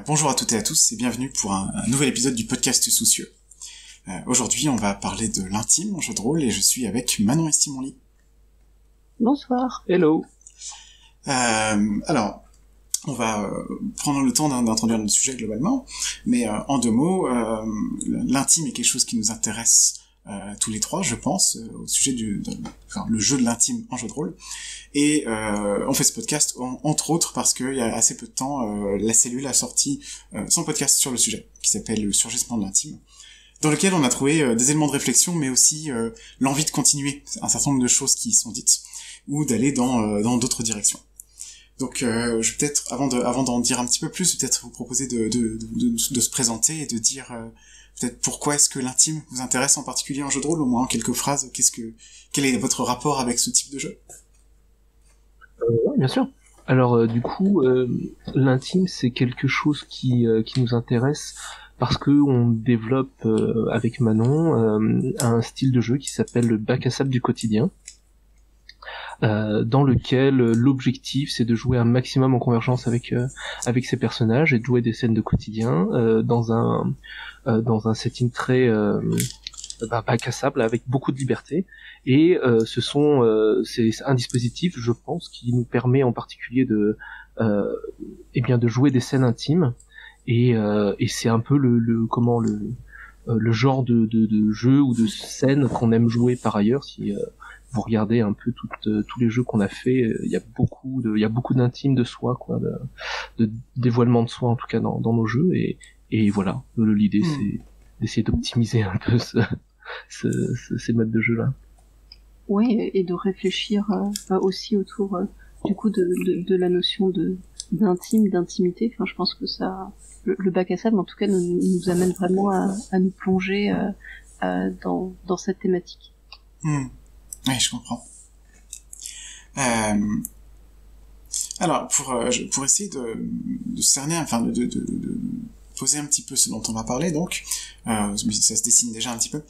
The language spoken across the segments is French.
Bonjour à toutes et à tous et bienvenue pour un nouvel épisode du podcast Soucieux. Aujourd'hui, on va parler de l'intime en jeu de rôle et je suis avec Manon Estimonly. Bonsoir. Hello. Alors, on va prendre le temps d'introduire notre sujet globalement, mais en deux mots, l'intime est quelque chose qui nous intéresse tous les trois, je pense, au sujet le jeu de l'intime en jeu de rôle. Et on fait ce podcast entre autres parce qu'il y a assez peu de temps, la cellule a sorti son podcast sur le sujet, qui s'appelle Le surgissement de l'intime, dans lequel on a trouvé des éléments de réflexion, mais aussi l'envie de continuer un certain nombre de choses qui sont dites, ou d'aller dans d'autres directions. Donc je vais peut-être, avant d'en dire un petit peu plus, peut-être vous proposer de se présenter et de dire peut-être pourquoi est-ce que l'intime vous intéresse en particulier en jeu de rôle, au moins en quelques phrases, quel est votre rapport avec ce type de jeu? Oui, bien sûr. Alors du coup, l'intime c'est quelque chose qui nous intéresse parce que on développe avec Manon un style de jeu qui s'appelle le bac à sable du quotidien, dans lequel l'objectif c'est de jouer un maximum en convergence avec ses personnages et de jouer des scènes de quotidien dans un setting très bac à sable avec beaucoup de liberté. Et c'est un dispositif, je pense, qui nous permet en particulier de jouer des scènes intimes, et c'est un peu le genre de jeu ou de scène qu'on aime jouer par ailleurs. Si vous regardez un peu tous les jeux qu'on a fait, il y a beaucoup d'intime de soi, quoi, de dévoilement de soi en tout cas dans nos jeux, et voilà, l'idée c'est d'essayer d'optimiser un peu ces modes de jeu là. Oui, et de réfléchir aussi autour du coup de la notion d'intime, d'intimité. Enfin, je pense que ça, le bac à sable en tout cas nous amène vraiment à nous plonger dans cette thématique. Oui, je comprends. Alors, pour essayer de cerner, enfin, de poser un petit peu ce dont on va parler, donc, ça se dessine déjà un petit peu.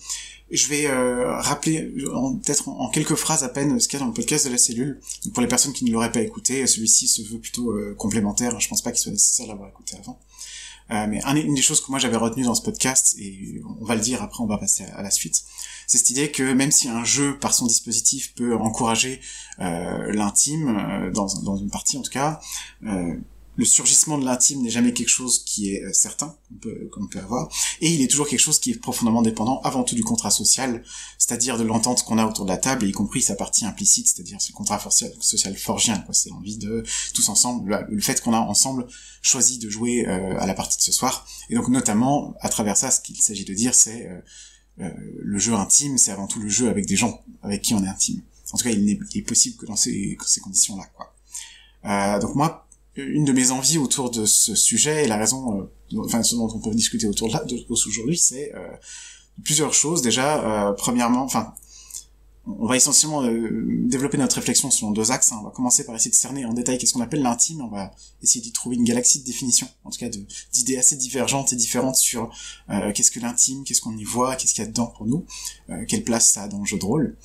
Je vais rappeler, peut-être en quelques phrases à peine, ce qu'il y a dans le podcast de la cellule. Donc, pour les personnes qui ne l'auraient pas écouté, celui-ci se veut plutôt complémentaire. Je pense pas qu'il soit nécessaire de l'avoir écouté avant. Mais une des choses que moi j'avais retenues dans ce podcast, et on va le dire après, on va passer à la suite, c'est cette idée que même si un jeu par son dispositif peut encourager l'intime dans une partie en tout cas, le surgissement de l'intime n'est jamais quelque chose qui est certain qu'on peut avoir, et il est toujours quelque chose qui est profondément dépendant avant tout du contrat social, c'est-à-dire de l'entente qu'on a autour de la table, et y compris sa partie implicite, c'est-à-dire ce contrat social forgien, quoi. C'est l'envie de tous ensemble, le fait qu'on a ensemble choisi de jouer à la partie de ce soir, et donc notamment à travers ça, ce qu'il s'agit de dire, c'est le jeu intime, c'est avant tout le jeu avec des gens avec qui on est intime. En tout cas, il est possible que dans ces conditions-là, quoi. Donc moi, une de mes envies autour de ce sujet, et la raison, ce dont on peut discuter autour aujourd'hui, c'est plusieurs choses. Déjà, premièrement, on va essentiellement développer notre réflexion selon deux axes. On va commencer par essayer de cerner en détail qu'est-ce qu'on appelle l'intime. On va essayer d'y trouver une galaxie de définitions, en tout cas d'idées assez divergentes et différentes sur qu'est-ce que l'intime, qu'est-ce qu'on y voit, qu'est-ce qu'il y a dedans pour nous, quelle place ça a dans le jeu de rôle.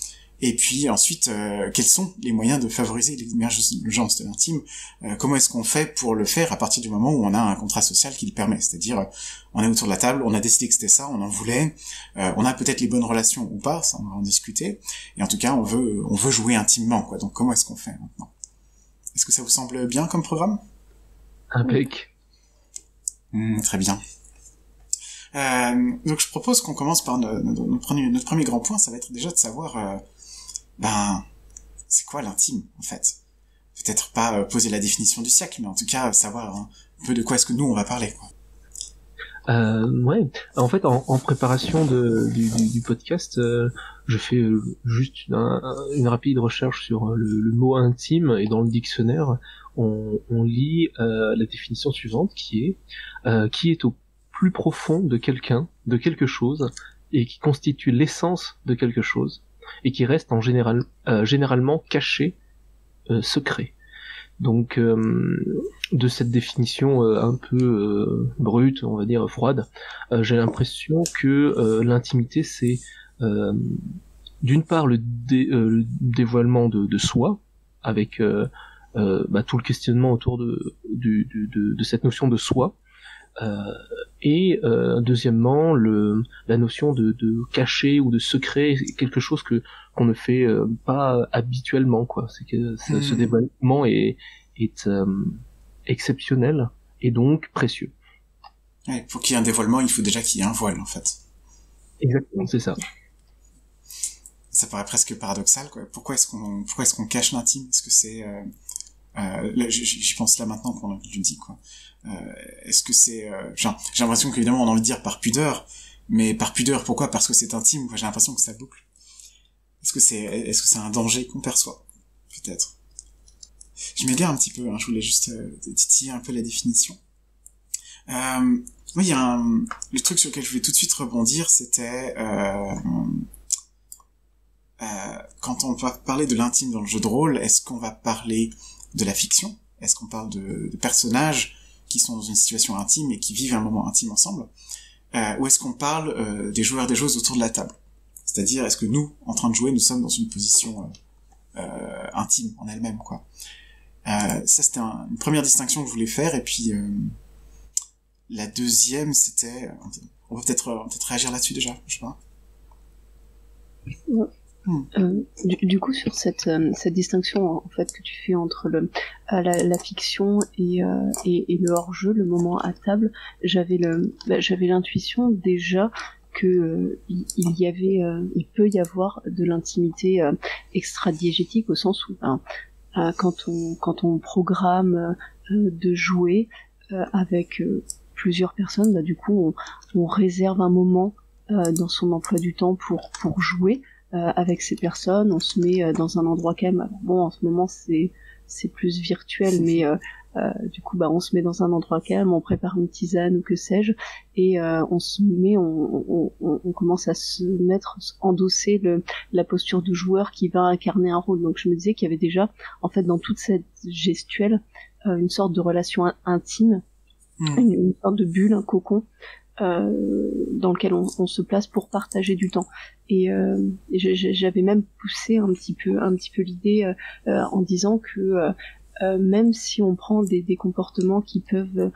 Et puis ensuite, quels sont les moyens de favoriser l'émergence de l'intime, comment est-ce qu'on fait pour le faire à partir du moment où on a un contrat social qui le permet, c'est-à-dire on est autour de la table, on a décidé que c'était ça, on en voulait, on a peut-être les bonnes relations ou pas, ça on va en discuter, et en tout cas on veut jouer intimement, quoi. Donc comment est-ce qu'on fait maintenant? Est-ce que ça vous semble bien comme programme? Impec. Très bien. Donc je propose qu'on commence par notre premier grand point, ça va être déjà de savoir c'est quoi l'intime, en fait? Peut-être pas poser la définition du siècle, mais en tout cas savoir un peu de quoi est-ce que nous on va parler, quoi. Ouais. En fait, en préparation du podcast, je fais juste une rapide recherche sur le mot intime, et dans le dictionnaire, on lit la définition suivante qui est au plus profond de quelqu'un, de quelque chose, et qui constitue l'essence de quelque chose, et qui reste généralement caché, secret. Donc de cette définition un peu brute, on va dire froide, j'ai l'impression que l'intimité c'est d'une part le dévoilement de soi, avec tout le questionnement autour de cette notion de soi, Et deuxièmement, la notion de caché ou de secret, c'est quelque chose qu'on ne fait pas habituellement, quoi. C'est que ce développement est exceptionnel et donc précieux. Ouais, pour qu'il y ait un dévoilement, il faut déjà qu'il y ait un voile, en fait. Exactement, c'est ça. Ça paraît presque paradoxal, quoi. Pourquoi est-ce qu'on cache l'intime? Est-ce que c'est j'y pense là maintenant qu'on le dit, quoi. Est-ce que c'est j'ai l'impression qu'évidemment on a envie de dire par pudeur, mais par pudeur pourquoi? Parce que c'est intime, quoi. J'ai l'impression que ça boucle. Est-ce que c'est un danger qu'on perçoit? Peut-être. Je m'égare un petit peu, hein. Je voulais juste titiller un peu la définition. Moi, il y a le truc sur lequel je voulais tout de suite rebondir, c'était quand on va parler de l'intime dans le jeu de rôle, est-ce qu'on va parler de la fiction? Est-ce qu'on parle de personnages qui sont dans une situation intime et qui vivent un moment intime ensemble? Ou est-ce qu'on parle des joueurs et des joueuses autour de la table? C'est-à-dire, est-ce que nous, en train de jouer, nous sommes dans une position intime en elle-même, quoi. Ça, c'était une première distinction que je voulais faire, et puis la deuxième, c'était... On va peut-être réagir là-dessus déjà, je sais pas. Du coup, sur cette distinction en fait que tu fais entre la fiction et le hors-jeu, le moment à table, j'avais l'intuition déjà que il peut y avoir de l'intimité extra-diégétique, au sens où quand on programme de jouer avec plusieurs personnes, du coup on réserve un moment dans son emploi du temps pour jouer avec ces personnes. On se met dans un endroit calme. Alors bon, en ce moment c'est plus virtuel, mais du coup on se met dans un endroit calme, on prépare une tisane ou que sais-je, et on commence à se endosser la posture de joueur qui va incarner un rôle. Donc je me disais qu'il y avait déjà en fait dans toute cette gestuelle une sorte de relation intime, une sorte de bulle, un cocon dans lequel on se place pour partager du temps. Et j'avais même poussé un petit peu l'idée en disant que même si on prend des comportements qui peuvent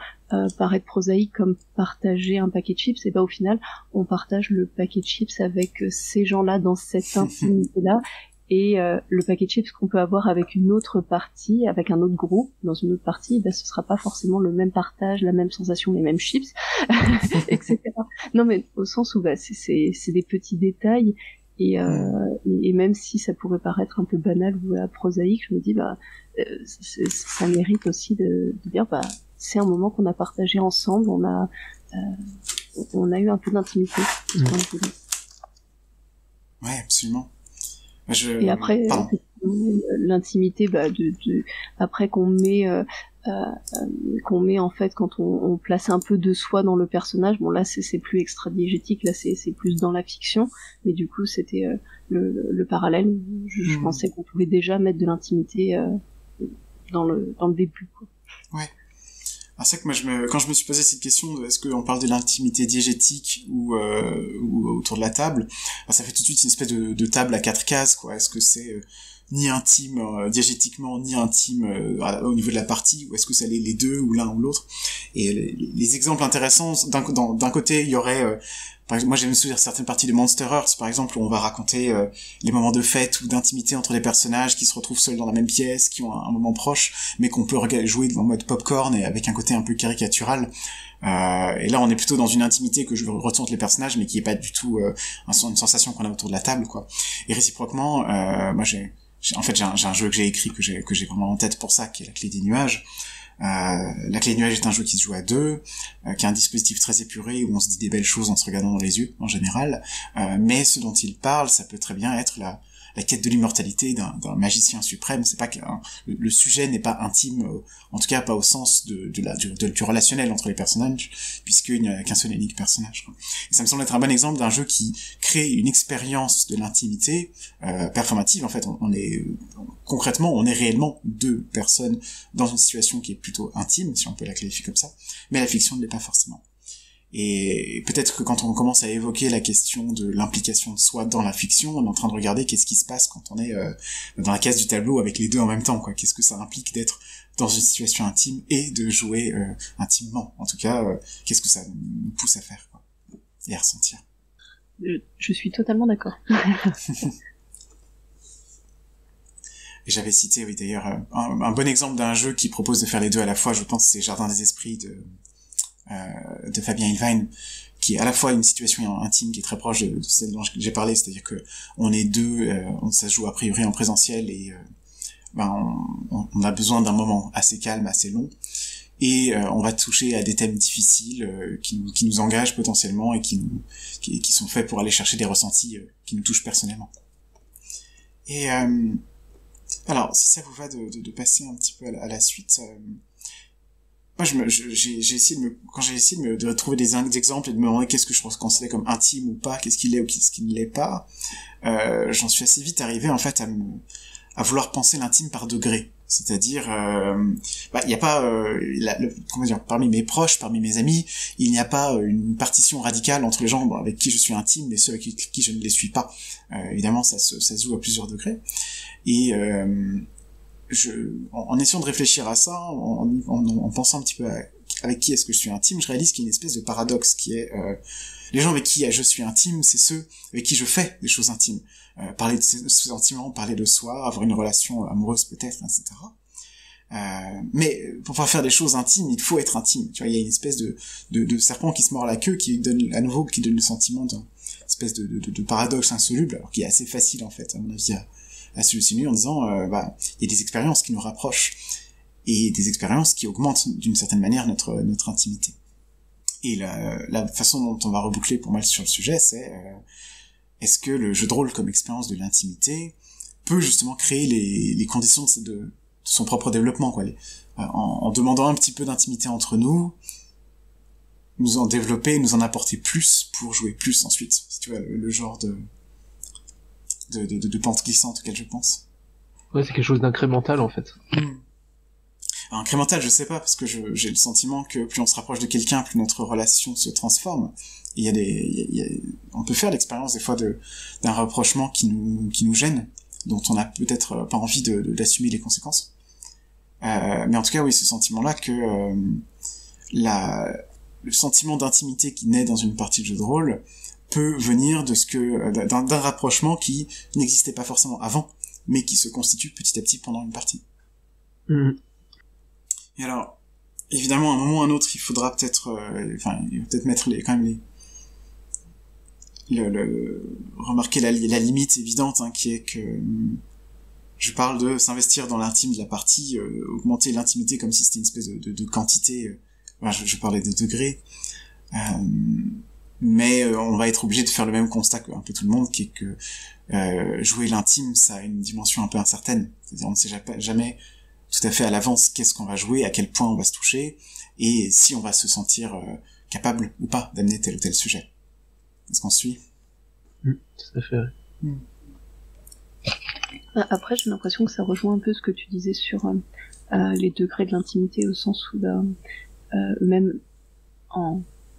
paraître prosaïques, comme partager un paquet de chips, et au final on partage le paquet de chips avec ces gens-là dans cette intimité-là. Et le paquet de chips qu'on peut avoir avec une autre partie, avec un autre groupe, dans une autre partie, ce sera pas forcément le même partage, la même sensation, les mêmes chips, etc. Non, mais au sens où c'est des petits détails, et même si ça pourrait paraître un peu banal ou prosaïque, je me dis ça mérite aussi de dire c'est un moment qu'on a partagé ensemble, on a eu un peu d'intimité. Ouais, absolument. Et après, l'intimité, après qu'on met en fait quand on place un peu de soi dans le personnage, bon là c'est plus extra-diégétique, là c'est plus dans la fiction, mais du coup c'était le parallèle. Je pensais qu'on pouvait déjà mettre de l'intimité dans le début, quoi. Ouais. Alors c'est que moi quand je me suis posé cette question de est-ce qu'on parle de l'intimité diégétique ou autour de la table, ça fait tout de suite une espèce de table à 4 cases, quoi. Est-ce que c'est ni intime diégétiquement ni intime au niveau de la partie, ou est-ce que c'est les deux ou l'un ou l'autre? Et les exemples intéressants, d'un côté il y aurait par exemple, moi j'aime me souvenir certaines parties de Monster Hearts par exemple, où on va raconter les moments de fête ou d'intimité entre les personnages qui se retrouvent seuls dans la même pièce, qui ont un moment proche, mais qu'on peut jouer en mode popcorn et avec un côté un peu caricatural. Et là on est plutôt dans une intimité que je ressens entre les personnages, mais qui est pas du tout une sensation qu'on a autour de la table, quoi. Et réciproquement, moi j'ai un jeu que j'ai écrit que j'ai vraiment en tête pour ça, qui est La Clé des Nuages. La Clé des Nuages est un jeu qui se joue à deux, qui a un dispositif très épuré où on se dit des belles choses en se regardant dans les yeux en général, mais ce dont il parle, ça peut très bien être la quête de l'immortalité d'un magicien suprême. C'est pas que le sujet n'est pas intime, en tout cas pas au sens du relationnel entre les personnages, puisqu'il n'y a qu'un seul et unique personnage, quoi. Et ça me semble être un bon exemple d'un jeu qui crée une expérience de l'intimité performative. En fait, concrètement, on est réellement deux personnes dans une situation qui est plutôt intime, si on peut la qualifier comme ça, mais la fiction ne l'est pas forcément. Et peut-être que quand on commence à évoquer la question de l'implication de soi dans la fiction, on est en train de regarder qu'est-ce qui se passe quand on est dans la case du tableau avec les deux en même temps, quoi. Qu'est-ce que ça implique d'être dans une situation intime et de jouer intimement. En tout cas, qu'est-ce que ça nous pousse à faire, quoi, et à ressentir. Je suis totalement d'accord. Et j'avais cité, oui, d'ailleurs, un bon exemple d'un jeu qui propose de faire les deux à la fois, je pense, c'est Jardin des Esprits de Fabien Ilvain, qui est à la fois une situation intime qui est très proche de celle dont j'ai parlé, c'est-à-dire que on est deux, ça se joue a priori en présentiel et on a besoin d'un moment assez calme, assez long, et on va toucher à des thèmes difficiles qui nous engagent potentiellement et qui sont faits pour aller chercher des ressentis qui nous touchent personnellement. Et alors, si ça vous va de passer un petit peu à la suite, moi j'ai essayé de trouver des exemples et de me demander qu'est-ce que je considère comme intime ou pas, qu'est-ce qu'il est ou qu'est-ce qui ne l'est pas, j'en suis assez vite arrivé en fait à vouloir penser l'intime par degrés. C'est-à-dire, il n'y a pas, comment dire, parmi mes proches, parmi mes amis, il n'y a pas une partition radicale entre les gens avec qui je suis intime et ceux avec qui je ne les suis pas. Évidemment, ça se joue à plusieurs degrés. Et en essayant de réfléchir à ça, en pensant un petit peu avec qui est-ce que je suis intime, je réalise qu'il y a une espèce de paradoxe qui est les gens avec qui je suis intime, c'est ceux avec qui je fais des choses intimes. Parler de ses sentiments, parler de soi, avoir une relation amoureuse peut-être, etc. Mais pour pouvoir faire des choses intimes, il faut être intime. Tu vois, il y a une espèce de serpent qui se mord la queue, qui donne le sentiment d'une espèce de paradoxe insoluble, alors qui est assez facile en fait, à mon avis, à solutionner en disant, il y a des expériences qui nous rapprochent et des expériences qui augmentent d'une certaine manière notre intimité. Et la façon dont on va reboucler pour moi sur le sujet, c'est est-ce que le jeu de rôle comme expérience de l'intimité peut justement créer les conditions de son propre développement, quoi, en demandant un petit peu d'intimité entre nous en développer, nous en apporter plus pour jouer plus ensuite, si tu vois le genre de pente glissante auquel je pense. Ouais, c'est quelque chose d'incrémental en fait. Alors, incrémental, je sais pas, parce que j'ai le sentiment que plus on se rapproche de quelqu'un, plus notre relation se transforme. On peut faire l'expérience des fois d'un rapprochement qui nous gêne, dont on a peut-être pas envie d'assumer les conséquences. Mais en tout cas, oui, ce sentiment-là que le sentiment d'intimité qui naît dans une partie de jeu de rôle peut venir d'un rapprochement qui n'existait pas forcément avant, mais qui se constitue petit à petit pendant une partie. Et alors, évidemment, à un moment ou à un autre, il faudra peut-être, mettre remarquer la limite évidente, hein, qui est que je parle de s'investir dans l'intime de la partie, augmenter l'intimité comme si c'était une espèce de quantité. Je parlais de degrés, mais on va être obligé de faire le même constat que un peu tout le monde, qui est que jouer l'intime, ça a une dimension un peu incertaine. C'est-à-dire, on ne sait jamais tout à fait à l'avance qu'est-ce qu'on va jouer, à quel point on va se toucher, et si on va se sentir capable ou pas d'amener tel ou tel sujet. Est-ce qu'on suit ? Tout à fait. Après, j'ai l'impression que ça rejoint un peu ce que tu disais sur les degrés de l'intimité, au sens où même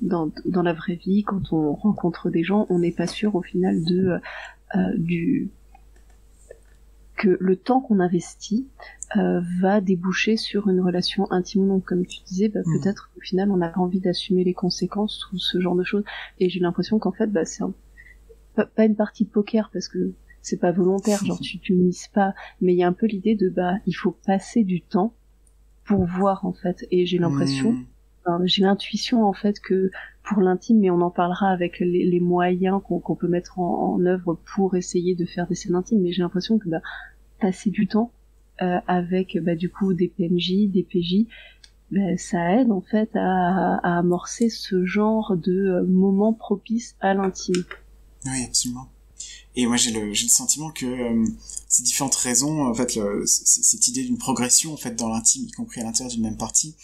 dans la vraie vie, quand on rencontre des gens, on n'est pas sûr au final que le temps qu'on investit va déboucher sur une relation intime ou non. Comme tu disais, peut-être au final on a envie d'assumer les conséquences ou ce genre de choses. Et j'ai l'impression qu'en fait, c'est pas une partie de poker parce que c'est pas volontaire, genre tu mises pas, mais il y a un peu l'idée il faut passer du temps pour voir en fait. Et j'ai l'impression, j'ai l'intuition en fait que pour l'intime, mais on en parlera avec les moyens qu'on peut mettre en œuvre pour essayer de faire des scènes intimes, mais j'ai l'impression que passer du temps avec du coup des PNJ, des PJ, ça aide en fait à amorcer ce genre de moment propice à l'intime. Oui, absolument. Et moi j'ai le sentiment que ces différentes raisons, en fait, cette idée d'une progression en fait dans l'intime, y compris à l'intérieur d'une même partie,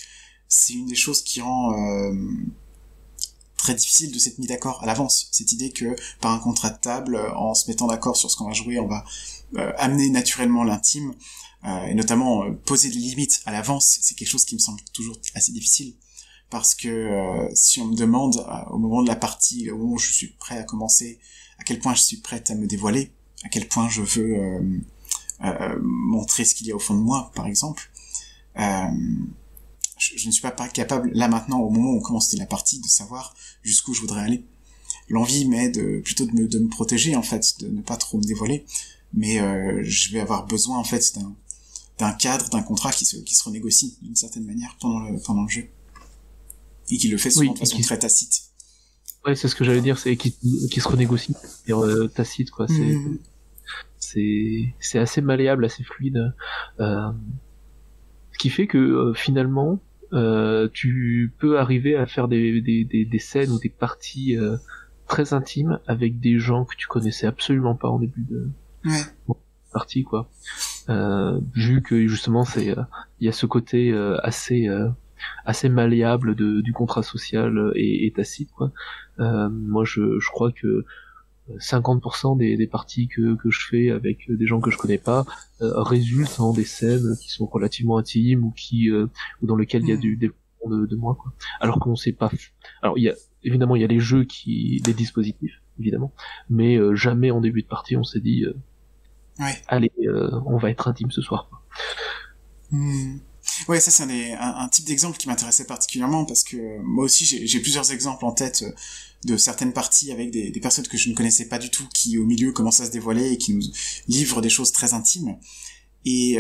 c'est une des choses qui rend très difficile de s'être mis d'accord à l'avance. Cette idée que par un contrat de table, en se mettant d'accord sur ce qu'on va jouer, on va amener naturellement l'intime, et notamment poser des limites à l'avance, c'est quelque chose qui me semble toujours assez difficile. parce que si on me demande au moment de la partie, au moment où je suis prêt à commencer, à quel point je suis prête à me dévoiler, à quel point je veux montrer ce qu'il y a au fond de moi, par exemple, je ne suis pas capable, là maintenant, au moment où on commence la partie, de savoir jusqu'où je voudrais aller. L'envie m'est plutôt de me protéger, en fait, de ne pas trop me dévoiler, mais je vais avoir besoin, en fait, d'un cadre, d'un contrat qui se renégocie d'une certaine manière pendant le jeu, et qui le fait souvent de façon très tacite. Ouais, c'est ce que j'allais dire, c'est qui se renégocie, tacite, quoi. C'est assez malléable, assez fluide, ce qui fait que finalement tu peux arriver à faire des scènes ou des parties très intimes avec des gens que tu connaissais absolument pas en début de partie, quoi. Vu que justement il y a ce côté assez malléable du contrat social et tacite, quoi. Moi je crois que 50% des parties que je fais avec des gens que je connais pas résultent en des scènes qui sont relativement intimes ou ou dans lesquelles il y a du développement de moi, quoi. Alors qu'on sait pas. Alors il y a évidemment il y a les jeux les dispositifs évidemment, mais jamais en début de partie on s'est dit allez on va être intime ce soir, quoi. Ouais, ça c'est un type d'exemple qui m'intéressait particulièrement parce que moi aussi j'ai plusieurs exemples en tête de certaines parties avec des personnes que je ne connaissais pas du tout qui au milieu commencent à se dévoiler et qui nous livrent des choses très intimes, et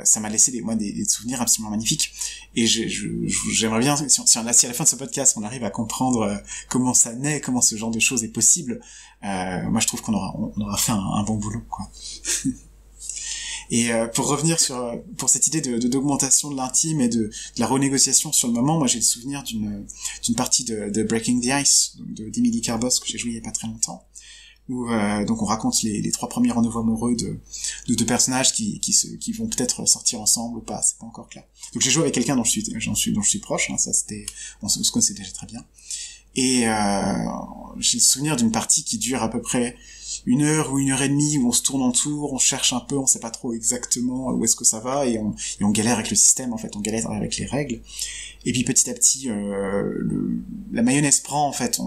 ça m'a laissé des souvenirs absolument magnifiques, et j'aimerais bien si à la fin de ce podcast on arrive à comprendre comment ça naît, comment ce genre de choses est possible, moi je trouve qu'on aura fait un bon boulot, quoi. Et pour revenir pour cette idée d'augmentation de l'intime et de la renégociation sur le moment, moi j'ai le souvenir d'une partie de Breaking the Ice, d'Emily Carbos, que j'ai joué il y a pas très longtemps, où donc on raconte les 3 premiers rendez-vous amoureux de 2 personnages qui vont peut-être sortir ensemble ou pas, c'est pas encore clair. Donc j'ai joué avec quelqu'un dont je suis proche, hein, ça c'était, on se connaissait déjà très bien. Et j'ai le souvenir d'une partie qui dure à peu près 1 heure ou 1 heure et demie, où on se tourne en tour, on cherche un peu, on sait pas trop exactement où est-ce que ça va, et on galère avec le système, en fait, on galère avec les règles. Et puis petit à petit, la mayonnaise prend, en fait,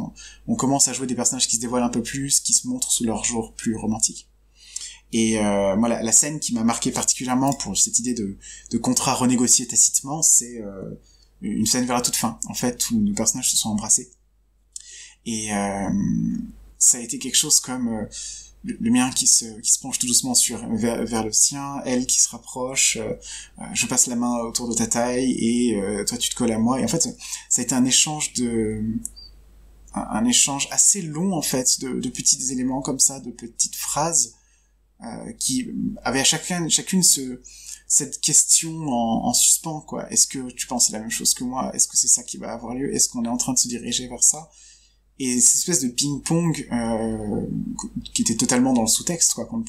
on commence à jouer des personnages qui se dévoilent un peu plus, qui se montrent sous leur jour plus romantique. Et moi, la scène qui m'a marqué particulièrement pour cette idée de contrat renégocié tacitement, c'est une scène vers la toute fin, en fait, où nos personnages se sont embrassés. Et ça a été quelque chose comme le mien qui se penche tout doucement vers le sien, elle qui se rapproche, je passe la main autour de ta taille et toi tu te colles à moi, et en fait ça a été un échange assez long, en fait, de petits éléments comme ça, de petites phrases qui avaient à chacune cette question en suspens, quoi. Est-ce que tu penses la même chose que moi? Est-ce que c'est ça qui va avoir lieu? Est-ce qu'on est en train de se diriger vers ça? Et cette espèce de ping-pong qui était totalement dans le sous-texte, quoi, qu'on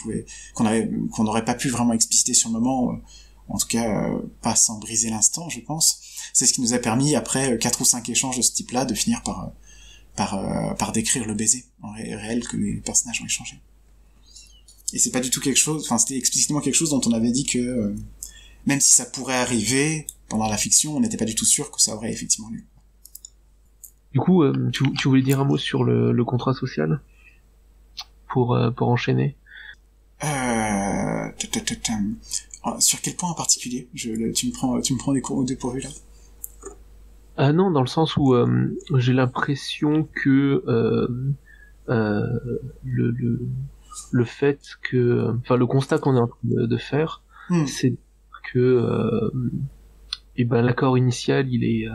n'aurait pas pu vraiment expliciter sur le moment, en tout cas pas sans briser l'instant, je pense. C'est ce qui nous a permis, après 4 ou 5 échanges de ce type-là, de finir par décrire le baiser en réel que les personnages ont échangé. Et c'est pas du tout quelque chose, enfin c'était explicitement quelque chose dont on avait dit que même si ça pourrait arriver pendant la fiction, on n'était pas du tout sûr que ça aurait effectivement lieu. Du coup, tu voulais dire un mot sur le contrat social pour enchaîner? Sur quel point en particulier? Tu me prends des cours au dépourvu là? Non, dans le sens où j'ai l'impression que le fait que, enfin, le constat qu'on est en train de faire, c'est que l'accord initial, il est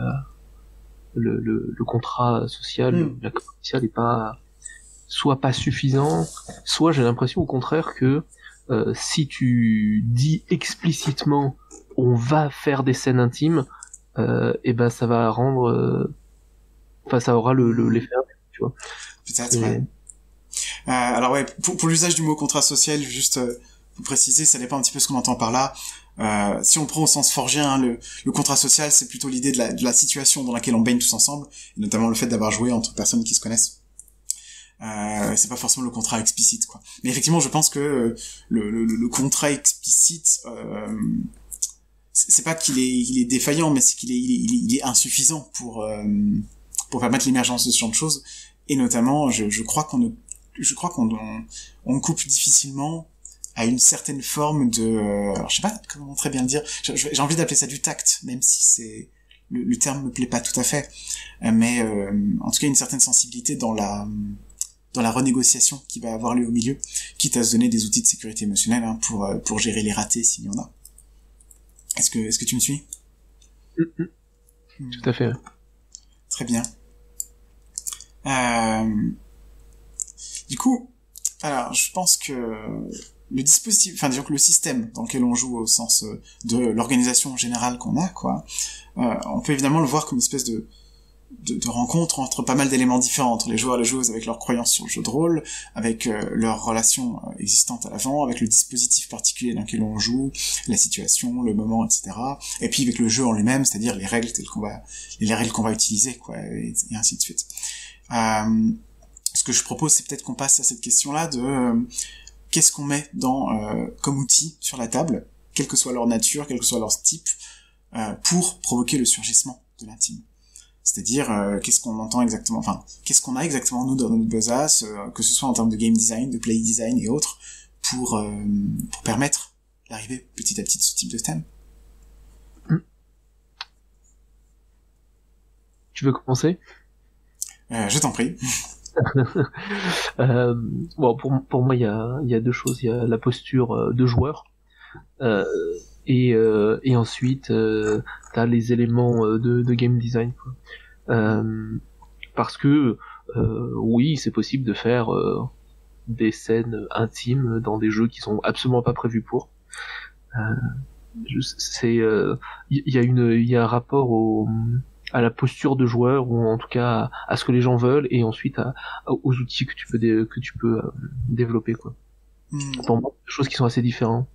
le contrat social, l'accord initial n'est pas soit pas suffisant, soit j'ai l'impression au contraire que si tu dis explicitement on va faire des scènes intimes, ça va rendre, ça aura l'effet, tu vois. Peut-être. Ouais. Alors ouais, pour l'usage du mot contrat social, juste pour préciser, ça dépend un petit peu ce qu'on entend par là. Si on le prend au sens forgien, hein, le contrat social, c'est plutôt l'idée de la situation dans laquelle on baigne tous ensemble, et notamment le fait d'avoir joué entre personnes qui se connaissent. C'est pas forcément le contrat explicite, quoi. Mais effectivement, je pense que le contrat explicite, c'est pas il est défaillant, mais c'est il est insuffisant pour permettre l'émergence de ce genre de choses. Et notamment, je crois on coupe difficilement à une certaine forme de, alors je sais pas comment très bien le dire. J'ai envie d'appeler ça du tact, même si c'est le terme me plaît pas tout à fait. Mais en tout cas, une certaine sensibilité dans la renégociation qui va avoir lieu au milieu, quitte à se donner des outils de sécurité émotionnelle hein, pour gérer les ratés s'il y en a. Est-ce que tu me suis? Tout à fait. Très bien. Du coup, alors je pense que le dispositif, enfin disons que le système dans lequel on joue au sens de l'organisation générale qu'on a, quoi, on peut évidemment le voir comme une espèce de rencontre entre pas mal d'éléments différents, entre les joueurs et les joueuses avec leurs croyances sur le jeu de rôle, avec leurs relations existantes à l'avant, avec le dispositif particulier dans lequel on joue, la situation, le moment, etc. Et puis avec le jeu en lui-même, c'est-à-dire les règles les règles qu'on va utiliser, quoi, et ainsi de suite. Ce que je propose, c'est peut-être qu'on passe à cette question-là de qu'est-ce qu'on met comme outil sur la table, quelle que soit leur nature, quel que soit leur type, pour provoquer le surgissement de l'intime. C'est-à-dire, qu'est-ce qu'on entend exactement, enfin, qu'est-ce qu'on a exactement, nous, dans notre besace, que ce soit en termes de game design, de play design et autres, pour permettre l'arrivée petit à petit de ce type de thème. Tu veux commencer? Je t'en prie. Bon, pour moi, il y a deux choses. Il y a la posture de joueur, et ensuite, t'as les éléments de game design, quoi. Parce que oui, c'est possible de faire des scènes intimes dans des jeux qui sont absolument pas prévus pour. Il y a un rapport à la posture de joueur, ou en tout cas à ce que les gens veulent, et ensuite aux outils que tu peux développer, quoi. Pour moi, des choses qui sont assez différentes.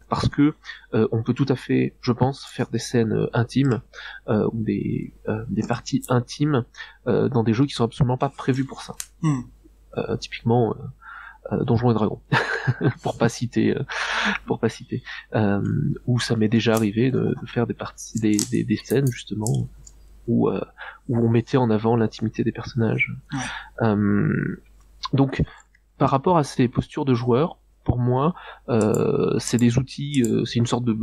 Parce que on peut tout à fait, je pense, faire des scènes intimes ou des parties intimes dans des jeux qui sont absolument pas prévus pour ça. Typiquement Donjons et Dragons, pour pas citer, où ça m'est déjà arrivé de faire des scènes justement où on mettait en avant l'intimité des personnages. Donc, par rapport à ces postures de joueurs, pour moi, c'est des outils, c'est une sorte de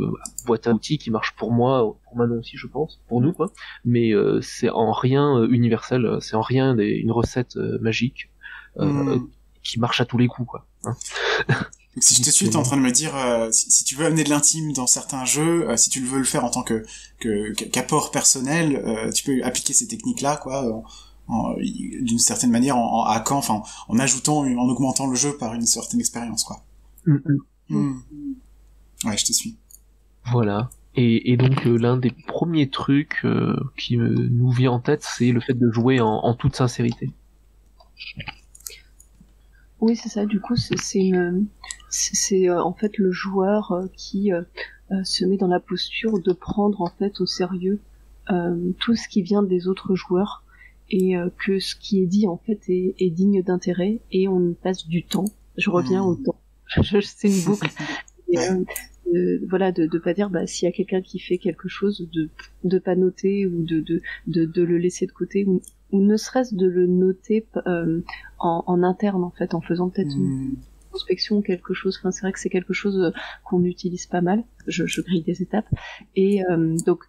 boîte à outils qui marche pour moi, pour Manon aussi, je pense, pour nous, quoi. Mais c'est en rien universel, c'est en rien une recette magique qui marche à tous les coups, quoi. Hein. Donc, si je te suis, t'es en train de me dire, si tu veux amener de l'intime dans certains jeux, si tu veux le faire en tant qu'apport personnel, tu peux appliquer ces techniques-là, quoi. D'une certaine manière en hackant, enfin en ajoutant, en augmentant le jeu par une certaine expérience, quoi. Ouais, je te suis. Voilà. Et donc l'un des premiers trucs qui nous vient en tête, c'est le fait de jouer en toute sincérité. Oui, c'est ça. Du coup, c'est en fait le joueur qui se met dans la posture de prendre en fait au sérieux tout ce qui vient des autres joueurs, et que ce qui est dit en fait est digne d'intérêt, et on passe du temps. Je reviens au temps. C'est une boucle. Et, voilà, de pas dire, s'il y a quelqu'un qui fait quelque chose, de pas noter, ou de le laisser de côté, ou ne serait-ce de le noter en interne, en fait, en faisant peut-être une inspection, quelque chose. Enfin, c'est vrai que c'est quelque chose qu'on utilise pas mal. Je grille des étapes. Et donc,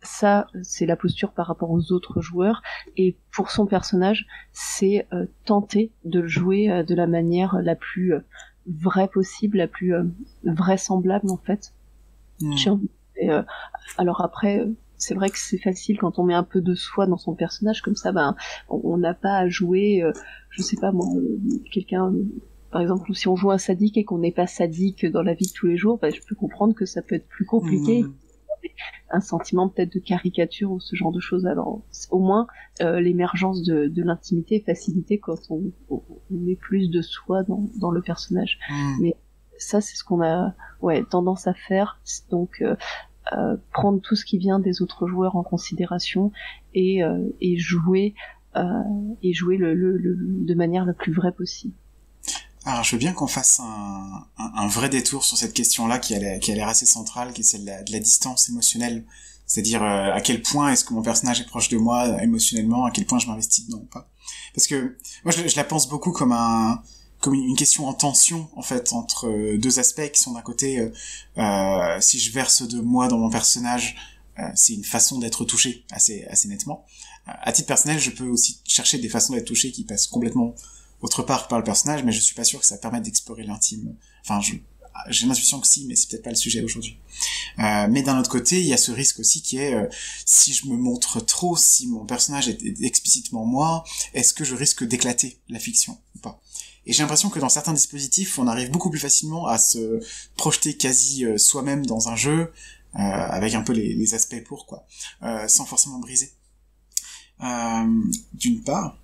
ça, c'est la posture par rapport aux autres joueurs. Et pour son personnage, c'est tenter de le jouer de la manière la plus vraie possible, la plus vraisemblable, en fait. Et, alors après, c'est vrai que c'est facile quand on met un peu de soi dans son personnage, comme ça, on n'a pas à jouer, je sais pas moi, quelqu'un... Par exemple, si on joue un sadique et qu'on n'est pas sadique dans la vie de tous les jours, je peux comprendre que ça peut être plus compliqué. Un sentiment peut-être de caricature ou ce genre de choses. Alors, au moins, l'émergence de l'intimité est facilitée quand on met plus de soi dans le personnage. Mais ça, c'est ce qu'on a tendance à faire. Donc, prendre tout ce qui vient des autres joueurs en considération et jouer de manière la plus vraie possible. Alors, je veux bien qu'on fasse un vrai détour sur cette question-là qui a l'air assez centrale, qui est celle de la distance émotionnelle. C'est-à-dire à quel point est-ce que mon personnage est proche de moi émotionnellement, à quel point je m'investis dedans ou pas. Parce que moi, je la pense beaucoup comme une question en tension, en fait, entre deux aspects qui sont d'un côté, si je verse de moi dans mon personnage, c'est une façon d'être touché assez nettement. À titre personnel, je peux aussi chercher des façons d'être touché qui passent complètement autre part par le personnage, mais je suis pas sûr que ça permette d'explorer l'intime. Enfin, j'ai l'intuition que si, mais c'est peut-être pas le sujet aujourd'hui. Mais d'un autre côté, il y a ce risque aussi qui est si je me montre trop, si mon personnage est explicitement moi, est-ce que je risque d'éclater la fiction ou pas? Et j'ai l'impression que dans certains dispositifs, on arrive beaucoup plus facilement à se projeter quasi soi-même dans un jeu, avec un peu les aspects pour quoi, sans forcément briser. D'une part.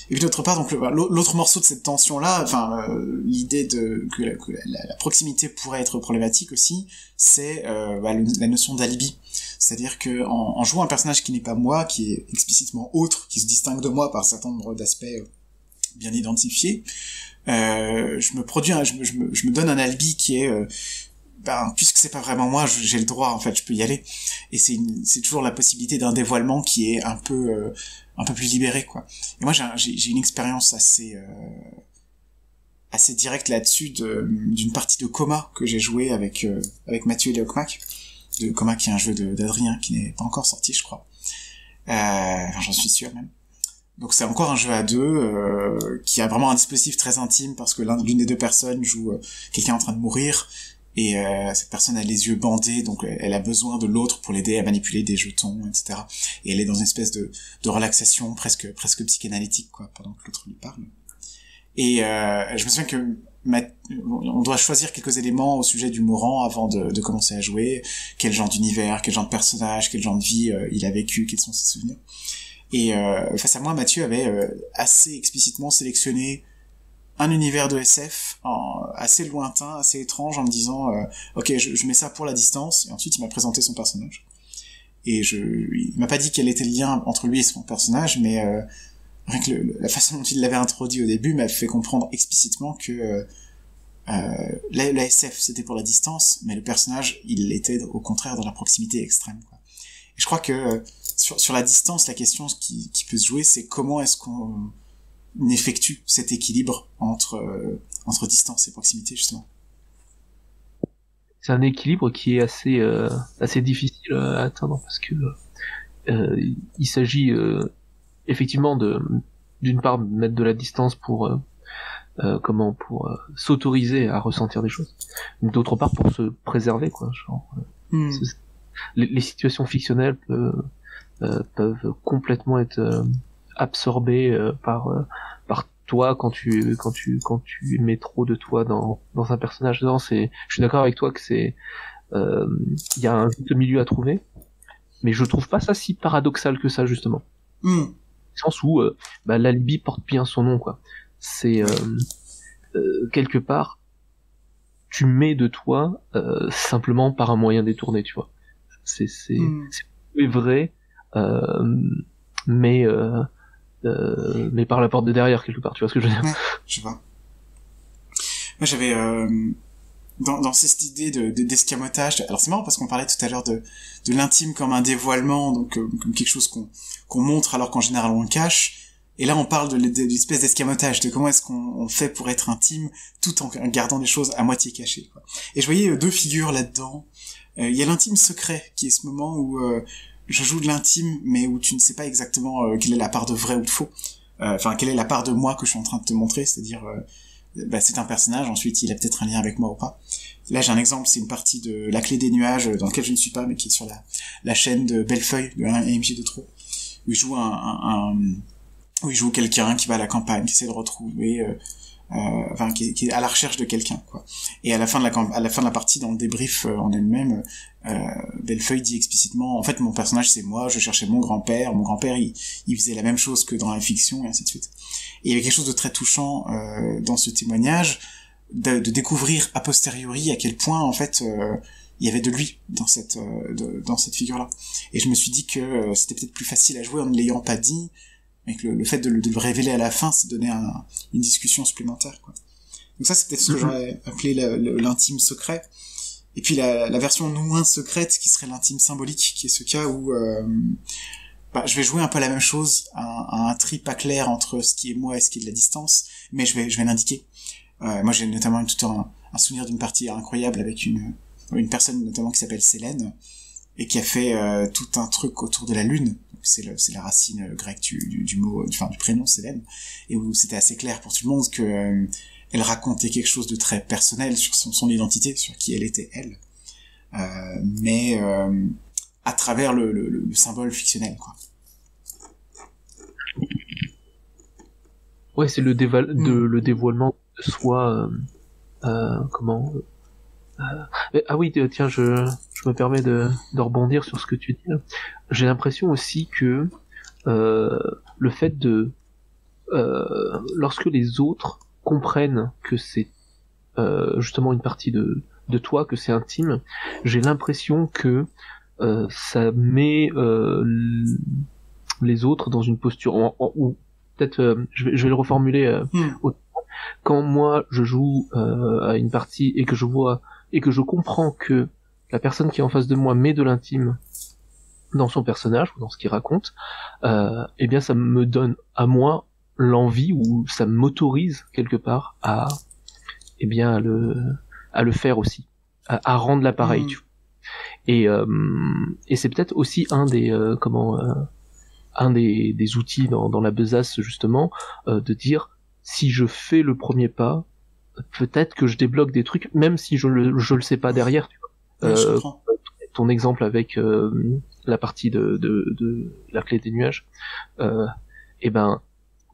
Et puis d'autre part, donc l'autre morceau de cette tension-là, enfin l'idée que la proximité pourrait être problématique aussi, c'est la notion d'alibi. C'est-à-dire que en jouant un personnage qui n'est pas moi, qui est explicitement autre, qui se distingue de moi par un certain nombre d'aspects bien identifiés, je me donne un alibi qui est puisque c'est pas vraiment moi, j'ai le droit, en fait, je peux y aller. Et c'est toujours la possibilité d'un dévoilement qui est un peu plus libéré, quoi. Et moi, j'ai une expérience assez directe là-dessus d'une partie de Coma que j'ai joué avec Mathieu et Léocmac. De Coma, qui est un jeu d'Adrien qui n'est pas encore sorti, je crois. Enfin, j'en suis sûr même. Donc c'est encore un jeu à deux, qui a vraiment un dispositif très intime parce que l'une des deux personnes joue quelqu'un en train de mourir. Et cette personne a les yeux bandés, donc elle a besoin de l'autre pour l'aider à manipuler des jetons, etc. Et elle est dans une espèce de relaxation presque psychanalytique, quoi, pendant que l'autre lui parle. Et je me souviens que on doit choisir quelques éléments au sujet du mourant avant de commencer à jouer. Quel genre d'univers, quel genre de personnage, quel genre de vie il a vécu, quels sont ses souvenirs. Et face à moi, Mathieu avait assez explicitement sélectionné un univers de SF assez lointain, assez étrange, en me disant ok, je mets ça pour la distance. Et ensuite il m'a présenté son personnage et il m'a pas dit quel était le lien entre lui et son personnage, mais rien que la façon dont il l'avait introduit au début m'a fait comprendre explicitement que la SF c'était pour la distance, mais le personnage il était au contraire dans la proximité extrême, quoi. Et je crois que sur la distance, la question qui peut se jouer, c'est comment est-ce qu'on effectue cet équilibre entre distance et proximité, justement. C'est un équilibre qui est assez difficile à atteindre parce que il s'agit effectivement d'une part de mettre de la distance pour s'autoriser à ressentir des choses, d'autre part pour se préserver, quoi. Genre, les situations fictionnelles peuvent complètement être absorbé par toi quand tu mets trop de toi dans un personnage. Non, je suis d'accord avec toi que c'est il y a un juste milieu à trouver, mais je trouve pas ça si paradoxal que ça, justement. Dans le sens où l'alibi porte bien son nom, quoi. C'est quelque part tu mets de toi simplement par un moyen détourné, tu vois. C'est vrai, mais par la porte de derrière, quelque part, tu vois ce que je veux dire? Ouais, je vois. Moi, j'avais dans cette idée d'escamotage. Alors c'est marrant parce qu'on parlait tout à l'heure de l'intime comme un dévoilement, donc comme quelque chose qu'on montre alors qu'en général on le cache. Et là, on parle d'une espèce d'escamotage, de comment est-ce qu'on fait pour être intime tout en gardant des choses à moitié cachées, quoi. Et je voyais deux figures là-dedans. Il y a l'intime secret, qui est ce moment où je joue de l'intime, mais où tu ne sais pas exactement quelle est la part de vrai ou de faux. Enfin, quelle est la part de moi que je suis en train de te montrer, c'est-à-dire c'est un personnage, ensuite il a peut-être un lien avec moi ou pas. Là, j'ai un exemple, c'est une partie de La Clé des Nuages, dans laquelle je ne suis pas, mais qui est sur la chaîne de Bellefeuille, de AMJ de Trop, où il joue où il joue quelqu'un qui va à la campagne, qui essaie de retrouver, qui est à la recherche de quelqu'un, quoi. Et à la fin de la partie, dans le débrief en elle-même, Bellefeuille dit explicitement, en fait, mon personnage c'est moi, je cherchais mon grand-père il faisait la même chose que dans la fiction, et ainsi de suite. Et il y avait quelque chose de très touchant dans ce témoignage, de découvrir a posteriori à quel point, en fait, il y avait de lui dans cette figure-là. Et je me suis dit que c'était peut-être plus facile à jouer en ne l'ayant pas dit, mais que le fait de le révéler à la fin, c'est donner une discussion supplémentaire, quoi. Donc ça, c'est peut-être ce que j'aurais appelé l'intime secret. Et puis la version moins secrète, qui serait l'intime symbolique, qui est ce cas où je vais jouer un peu la même chose, un tri pas clair entre ce qui est moi et ce qui est de la distance, mais je vais l'indiquer. Moi, j'ai notamment tout un souvenir d'une partie incroyable avec une personne notamment qui s'appelle Célène, et qui a fait tout un truc autour de la lune. C'est la racine grecque du mot, du prénom Célène, et où c'était assez clair pour tout le monde que elle racontait quelque chose de très personnel sur son identité, sur qui elle était elle, mais à travers le symbole fictionnel, quoi. Ouais, c'est le dévoilement de soi. Ah oui, tiens, je me permets de rebondir sur ce que tu dis là. J'ai l'impression aussi que le fait de lorsque les autres comprennent que c'est justement une partie de toi, que c'est intime, j'ai l'impression que ça met les autres dans une posture ou peut-être je vais le reformuler quand moi je joue à une partie et que je vois et que je comprends que la personne qui est en face de moi met de l'intime dans son personnage ou dans ce qu'il raconte, eh bien ça me donne à moi l'envie, ou ça m'autorise quelque part à le faire aussi, à rendre l'appareil. Tu vois. Et c'est peut-être aussi un des outils dans la besace, justement, de dire, si je fais le premier pas, peut-être que je débloque des trucs, même si je le sais pas derrière. Tu vois. Ton exemple avec la partie de la clé des nuages, et ben,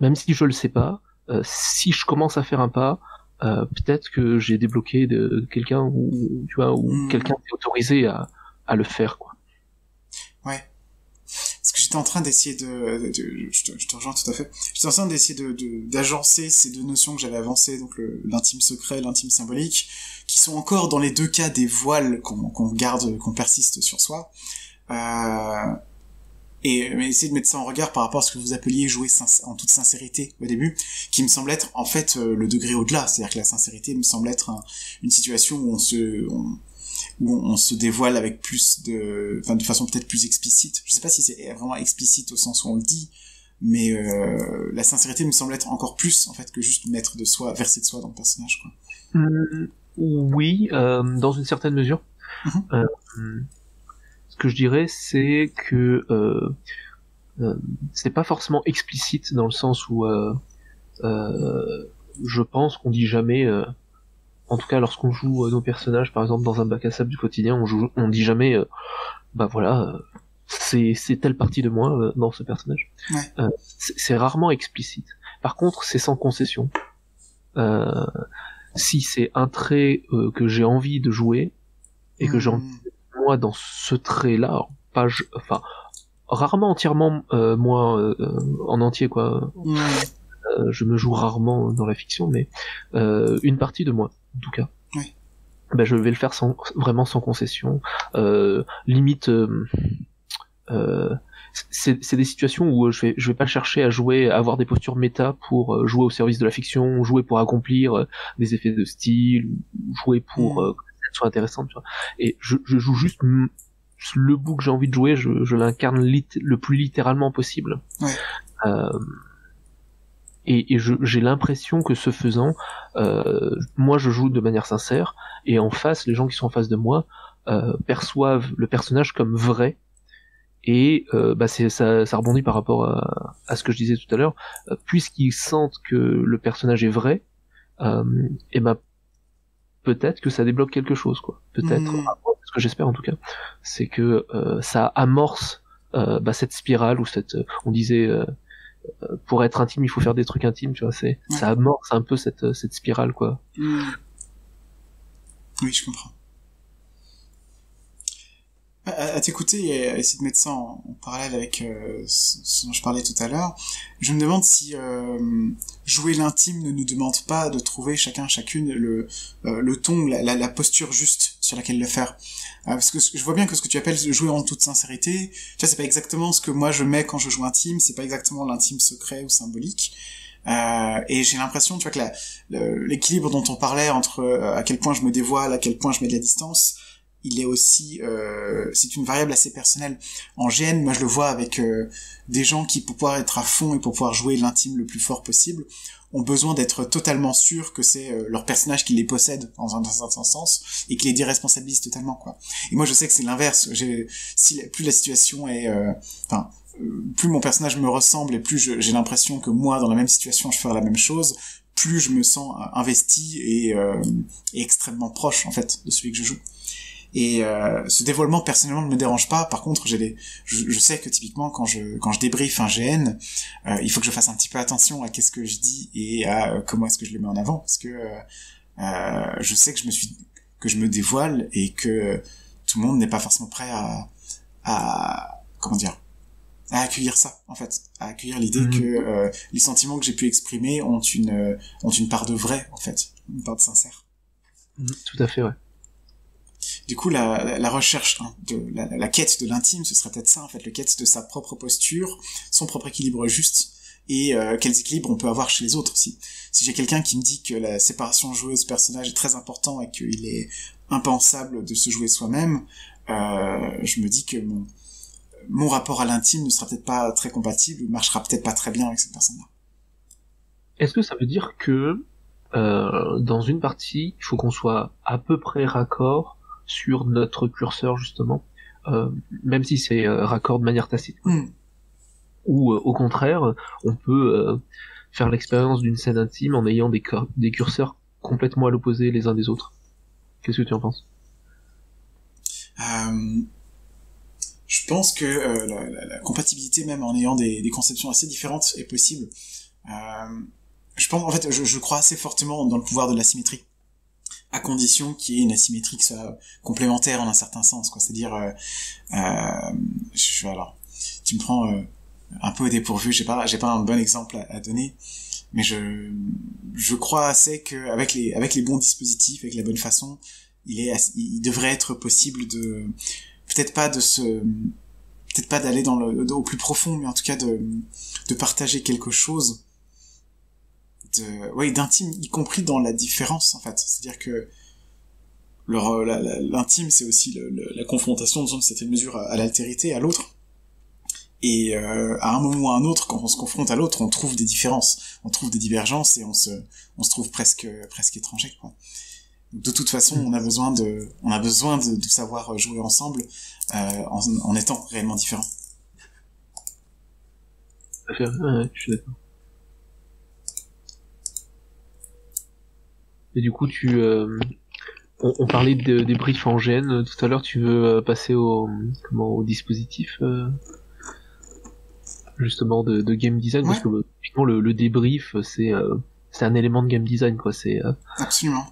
même si je le sais pas, si je commence à faire un pas, peut-être que j'ai débloqué de quelqu'un, ou tu vois, ou quelqu'un est autorisé à le faire, quoi. Ouais. Parce que j'étais en train d'essayer je te rejoins tout à fait. J'étais en train d'essayer d'agencer ces deux notions que j'avais avancées, donc l'intime secret, l'intime symbolique, qui sont encore dans les deux cas des voiles qu'on garde, qu'on persiste sur soi. Mais essayer de mettre ça en regard par rapport à ce que vous appeliez jouer en toute sincérité au début, qui me semble être en fait le degré au-delà. C'est-à-dire que la sincérité me semble être une situation où on se dévoile avec de façon peut-être plus explicite. Je sais pas si c'est vraiment explicite au sens où on le dit, mais la sincérité me semble être encore plus en fait que juste verser de soi dans le personnage, quoi. Oui, dans une certaine mesure. Ce que je dirais, c'est que c'est pas forcément explicite dans le sens où je pense qu'on dit jamais, en tout cas lorsqu'on joue nos personnages, par exemple dans un bac à sable du quotidien, on dit jamais c'est telle partie de moi dans ce personnage. Ouais. C'est rarement explicite. Par contre, c'est sans concession. Si c'est un trait que j'ai envie de jouer et que j'ai envie moi dans ce trait-là, rarement entièrement moi en entier, quoi. Je me joue rarement dans la fiction, mais une partie de moi, en tout cas. Oui. Je vais le faire vraiment sans concession. Limite, c'est des situations où je vais pas chercher à avoir des postures méta pour jouer au service de la fiction, jouer pour accomplir des effets de style, jouer pour que ça soit intéressant, tu vois. Et je joue juste le bout que j'ai envie de jouer, je l'incarne le plus littéralement possible. Ouais. Et j'ai l'impression que ce faisant, moi je joue de manière sincère, et en face, les gens qui sont en face de moi perçoivent le personnage comme vrai. Et ça rebondit par rapport à ce que je disais tout à l'heure, puisqu'ils sentent que le personnage est vrai, et peut-être que ça débloque quelque chose, quoi. Peut-être, ce que j'espère en tout cas, c'est que ça amorce cette spirale, ou on disait pour être intime il faut faire des trucs intimes, tu vois, ça amorce un peu cette spirale, quoi. Oui, je comprends. À t'écouter et à essayer de mettre ça en parallèle avec ce dont je parlais tout à l'heure, je me demande si jouer l'intime ne nous demande pas de trouver chacune le ton, la posture juste sur laquelle le faire. Parce que je vois bien que ce que tu appelles jouer en toute sincérité, tu vois, c'est pas exactement ce que moi je mets quand je joue intime, c'est pas exactement l'intime secret ou symbolique. Et j'ai l'impression, tu vois, que l'équilibre dont on parlait entre à quel point je me dévoile, à quel point je mets de la distance, il est aussi, c'est une variable assez personnelle. En GN, moi je le vois avec des gens qui, pour pouvoir être à fond et pour pouvoir jouer l'intime le plus fort possible, ont besoin d'être totalement sûrs que c'est leur personnage qui les possède dans un certain sens et qui les déresponsabilise totalement, quoi. Et moi je sais que c'est l'inverse. Plus la situation est, plus mon personnage me ressemble et plus j'ai l'impression que moi, dans la même situation, je ferais la même chose, plus je me sens investi et extrêmement proche, en fait, de celui que je joue. Et ce dévoilement personnellement ne me dérange pas. Par contre, je sais que typiquement quand je débriefe un GN, il faut que je fasse un petit peu attention à qu'est-ce que je dis et à comment est-ce que je le mets en avant, parce que je sais que je me dévoile et que tout le monde n'est pas forcément prêt à comment dire, à accueillir ça, en fait, à accueillir l'idée que les sentiments que j'ai pu exprimer ont une part de vrai, en fait, une part de sincère. Tout à fait, ouais. Du coup, la recherche, la quête de l'intime, ce serait peut-être ça, en fait, le quête de sa propre posture, son propre équilibre juste, et quels équilibres on peut avoir chez les autres aussi. Si j'ai quelqu'un qui me dit que la séparation joueuse-personnage est très important et qu'il est impensable de se jouer soi-même, je me dis que mon rapport à l'intime ne sera peut-être pas très compatible, ou marchera peut-être pas très bien avec cette personne-là. Est-ce que ça veut dire que dans une partie, il faut qu'on soit à peu près raccord sur notre curseur, justement, même si c'est raccord de manière tacite, ou au contraire, on peut faire l'expérience d'une scène intime en ayant des curseurs complètement à l'opposé les uns des autres. Qu'est-ce que tu en penses? Je pense que la compatibilité, même en ayant des conceptions assez différentes, est possible. Je pense, en fait, je crois assez fortement dans le pouvoir de l'asymétrie, à condition qu'il y ait une asymétrie qui soit complémentaire en un certain sens, quoi. C'est-à-dire, alors, tu me prends un peu au dépourvu, j'ai pas un bon exemple à donner, mais je crois assez que avec les bons dispositifs, avec la bonne façon, il devrait être possible de peut-être pas d'aller au plus profond, mais en tout cas de partager quelque chose d'intime, y compris dans la différence, en fait. C'est-à-dire que l'intime, c'est aussi la confrontation dans une certaine mesure à l'altérité, à l'autre. Et à un moment ou à un autre, quand on se confronte à l'autre, on trouve des différences, on trouve des divergences et on se trouve presque étranger, quoi. De toute façon, on a besoin de savoir jouer ensemble en étant réellement différents. Ouais, je suis d'accord. Et du coup, on parlait des briefs en GN tout à l'heure. Tu veux passer au dispositif justement de game design, parce que typiquement le débrief c'est un élément de game design, quoi. C'est absolument.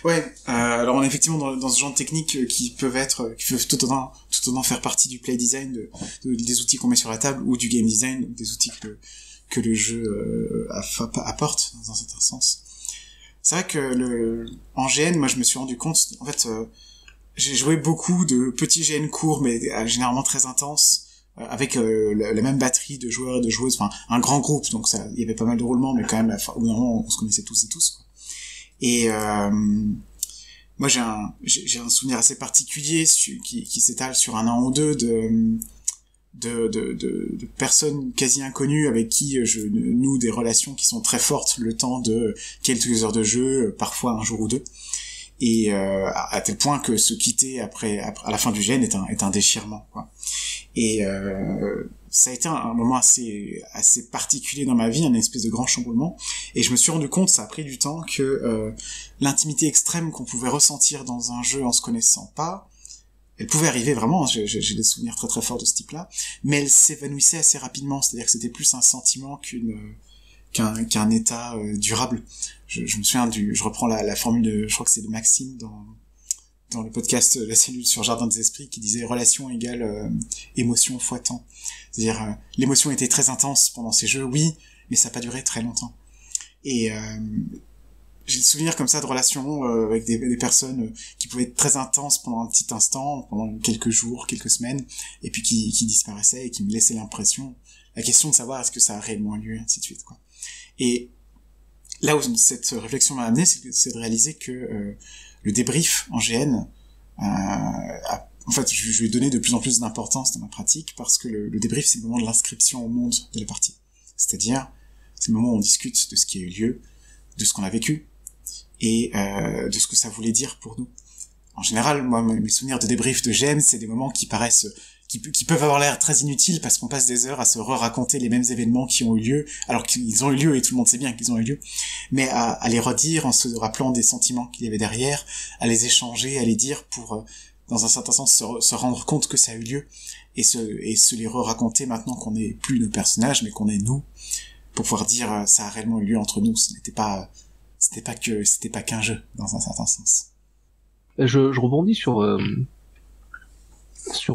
Ouais, alors on est effectivement dans ce genre de techniques qui peuvent tout autant faire partie du play design, des outils qu'on met sur la table, ou du game design, des outils que le jeu apporte dans un certain sens. C'est vrai que en GN, moi je me suis rendu compte, en fait, j'ai joué beaucoup de petits GN courts, mais généralement très intenses, avec la même batterie de joueurs et de joueuses, enfin un grand groupe, donc il y avait pas mal de roulements, mais quand même au bout d'un moment on se connaissait tous et tous, quoi. Et moi j'ai un souvenir assez particulier qui s'étale sur un an ou deux de personnes quasi inconnues avec qui je noue des relations qui sont très fortes le temps de quelques heures de jeu, parfois un jour ou deux, et à tel point que se quitter à la fin du GN est un déchirement, quoi. Et ça a été un moment assez particulier dans ma vie, un espèce de grand chamboulement, et je me suis rendu compte, ça a pris du temps, que l'intimité extrême qu'on pouvait ressentir dans un jeu en se connaissant pas, elle pouvait arriver vraiment, j'ai des souvenirs très très forts de ce type-là, mais elle s'évanouissait assez rapidement, c'est-à-dire que c'était plus un sentiment qu'un état durable. Je me souviens je reprends la formule je crois que c'est de Maxime dans le podcast La Cellule sur Jardin des Esprits, qui disait relation égale émotion fois temps. C'est-à-dire l'émotion était très intense pendant ces jeux, oui, mais ça n'a pas duré très longtemps. Et j'ai le souvenir comme ça de relations avec des personnes qui pouvaient être très intenses pendant un petit instant, pendant quelques jours, quelques semaines, et puis qui disparaissaient et qui me laissaient la question de savoir est-ce que ça a réellement lieu, et ainsi de suite, quoi. Et là où cette réflexion m'a amené, c'est de réaliser que le débrief en GN, en fait, je lui ai donné de plus en plus d'importance dans ma pratique parce que le débrief, c'est le moment de l'inscription au monde de la partie. C'est-à-dire, c'est le moment où on discute de ce qui a eu lieu, de ce qu'on a vécu, et de ce que ça voulait dire pour nous. En général, moi, mes souvenirs de débrief de GM, c'est des moments qui paraissent, qui peuvent avoir l'air très inutiles parce qu'on passe des heures à se re-raconter les mêmes événements qui ont eu lieu, alors qu'ils ont eu lieu et tout le monde sait bien qu'ils ont eu lieu, mais à les redire en se rappelant des sentiments qu'il y avait derrière, à les échanger, à les dire pour, dans un certain sens, se rendre compte que ça a eu lieu et se les re-raconter maintenant qu'on n'est plus nos personnages, mais qu'on est nous, pour pouvoir dire ça a réellement eu lieu entre nous. C'était pas qu'un jeu dans un certain sens. Je rebondis sur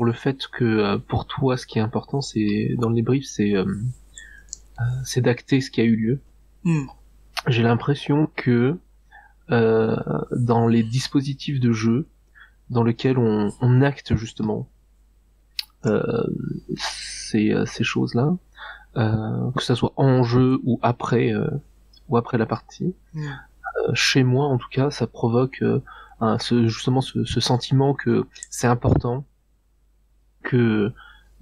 le fait que pour toi, ce qui est important, c'est dans le débrief, c'est d'acter ce qui a eu lieu. J'ai l'impression que dans les dispositifs de jeu dans lesquels on acte justement ces choses-là, que ça soit en jeu ou après la partie, chez moi en tout cas, ça provoque justement ce sentiment que c'est important, que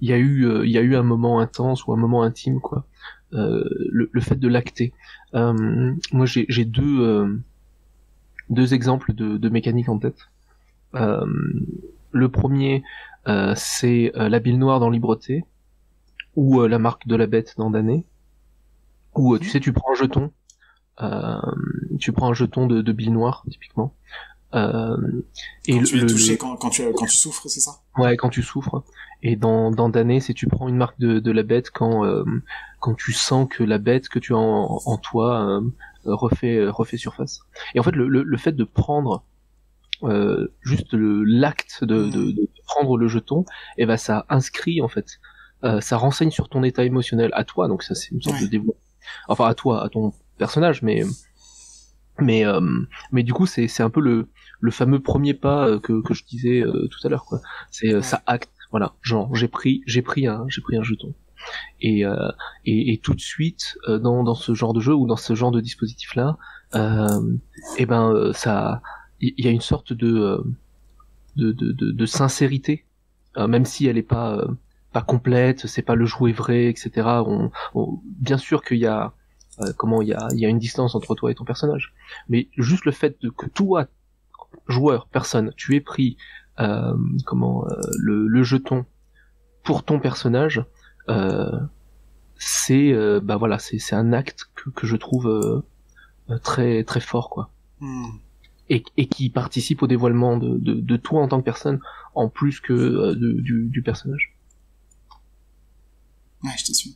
il y a eu un moment intense ou un moment intime, quoi. Le fait de l'acter. Moi j'ai deux exemples de mécaniques en tête. Le premier, c'est la bille noire dans Libreté, ou la marque de la bête dans Damné, où tu sais, tu prends un jeton de bille noire typiquement. Et quand tu es touché, quand tu souffres, c'est ça? Ouais, quand tu souffres. Et dans Damné, c'est tu prends une marque de la bête quand tu sens que la bête que tu as en toi refait surface. Et en fait, le fait de prendre juste l'acte de prendre le jeton, et ben ça inscrit en fait, ça renseigne sur ton état émotionnel à toi, donc ça c'est une sorte de développement, enfin à toi, à ton personnage, mais du coup c'est un peu le fameux premier pas que je disais tout à l'heure, quoi. C'est ça acte, voilà, genre j'ai pris un jeton, et tout de suite dans ce genre de jeu ou dans ce genre de dispositif là, et ben ça, il y a une sorte de sincérité, même si elle est pas complète, c'est pas le jouet vrai, etc. Bien sûr qu'il y a il y a une distance entre toi et ton personnage, mais juste le fait que toi, joueur, personne, tu aies pris le jeton pour ton personnage, c'est voilà, c'est un acte que je trouve très très fort, quoi. Et qui participe au dévoilement de toi en tant que personne, en plus que du personnage. Ouais, je te suis.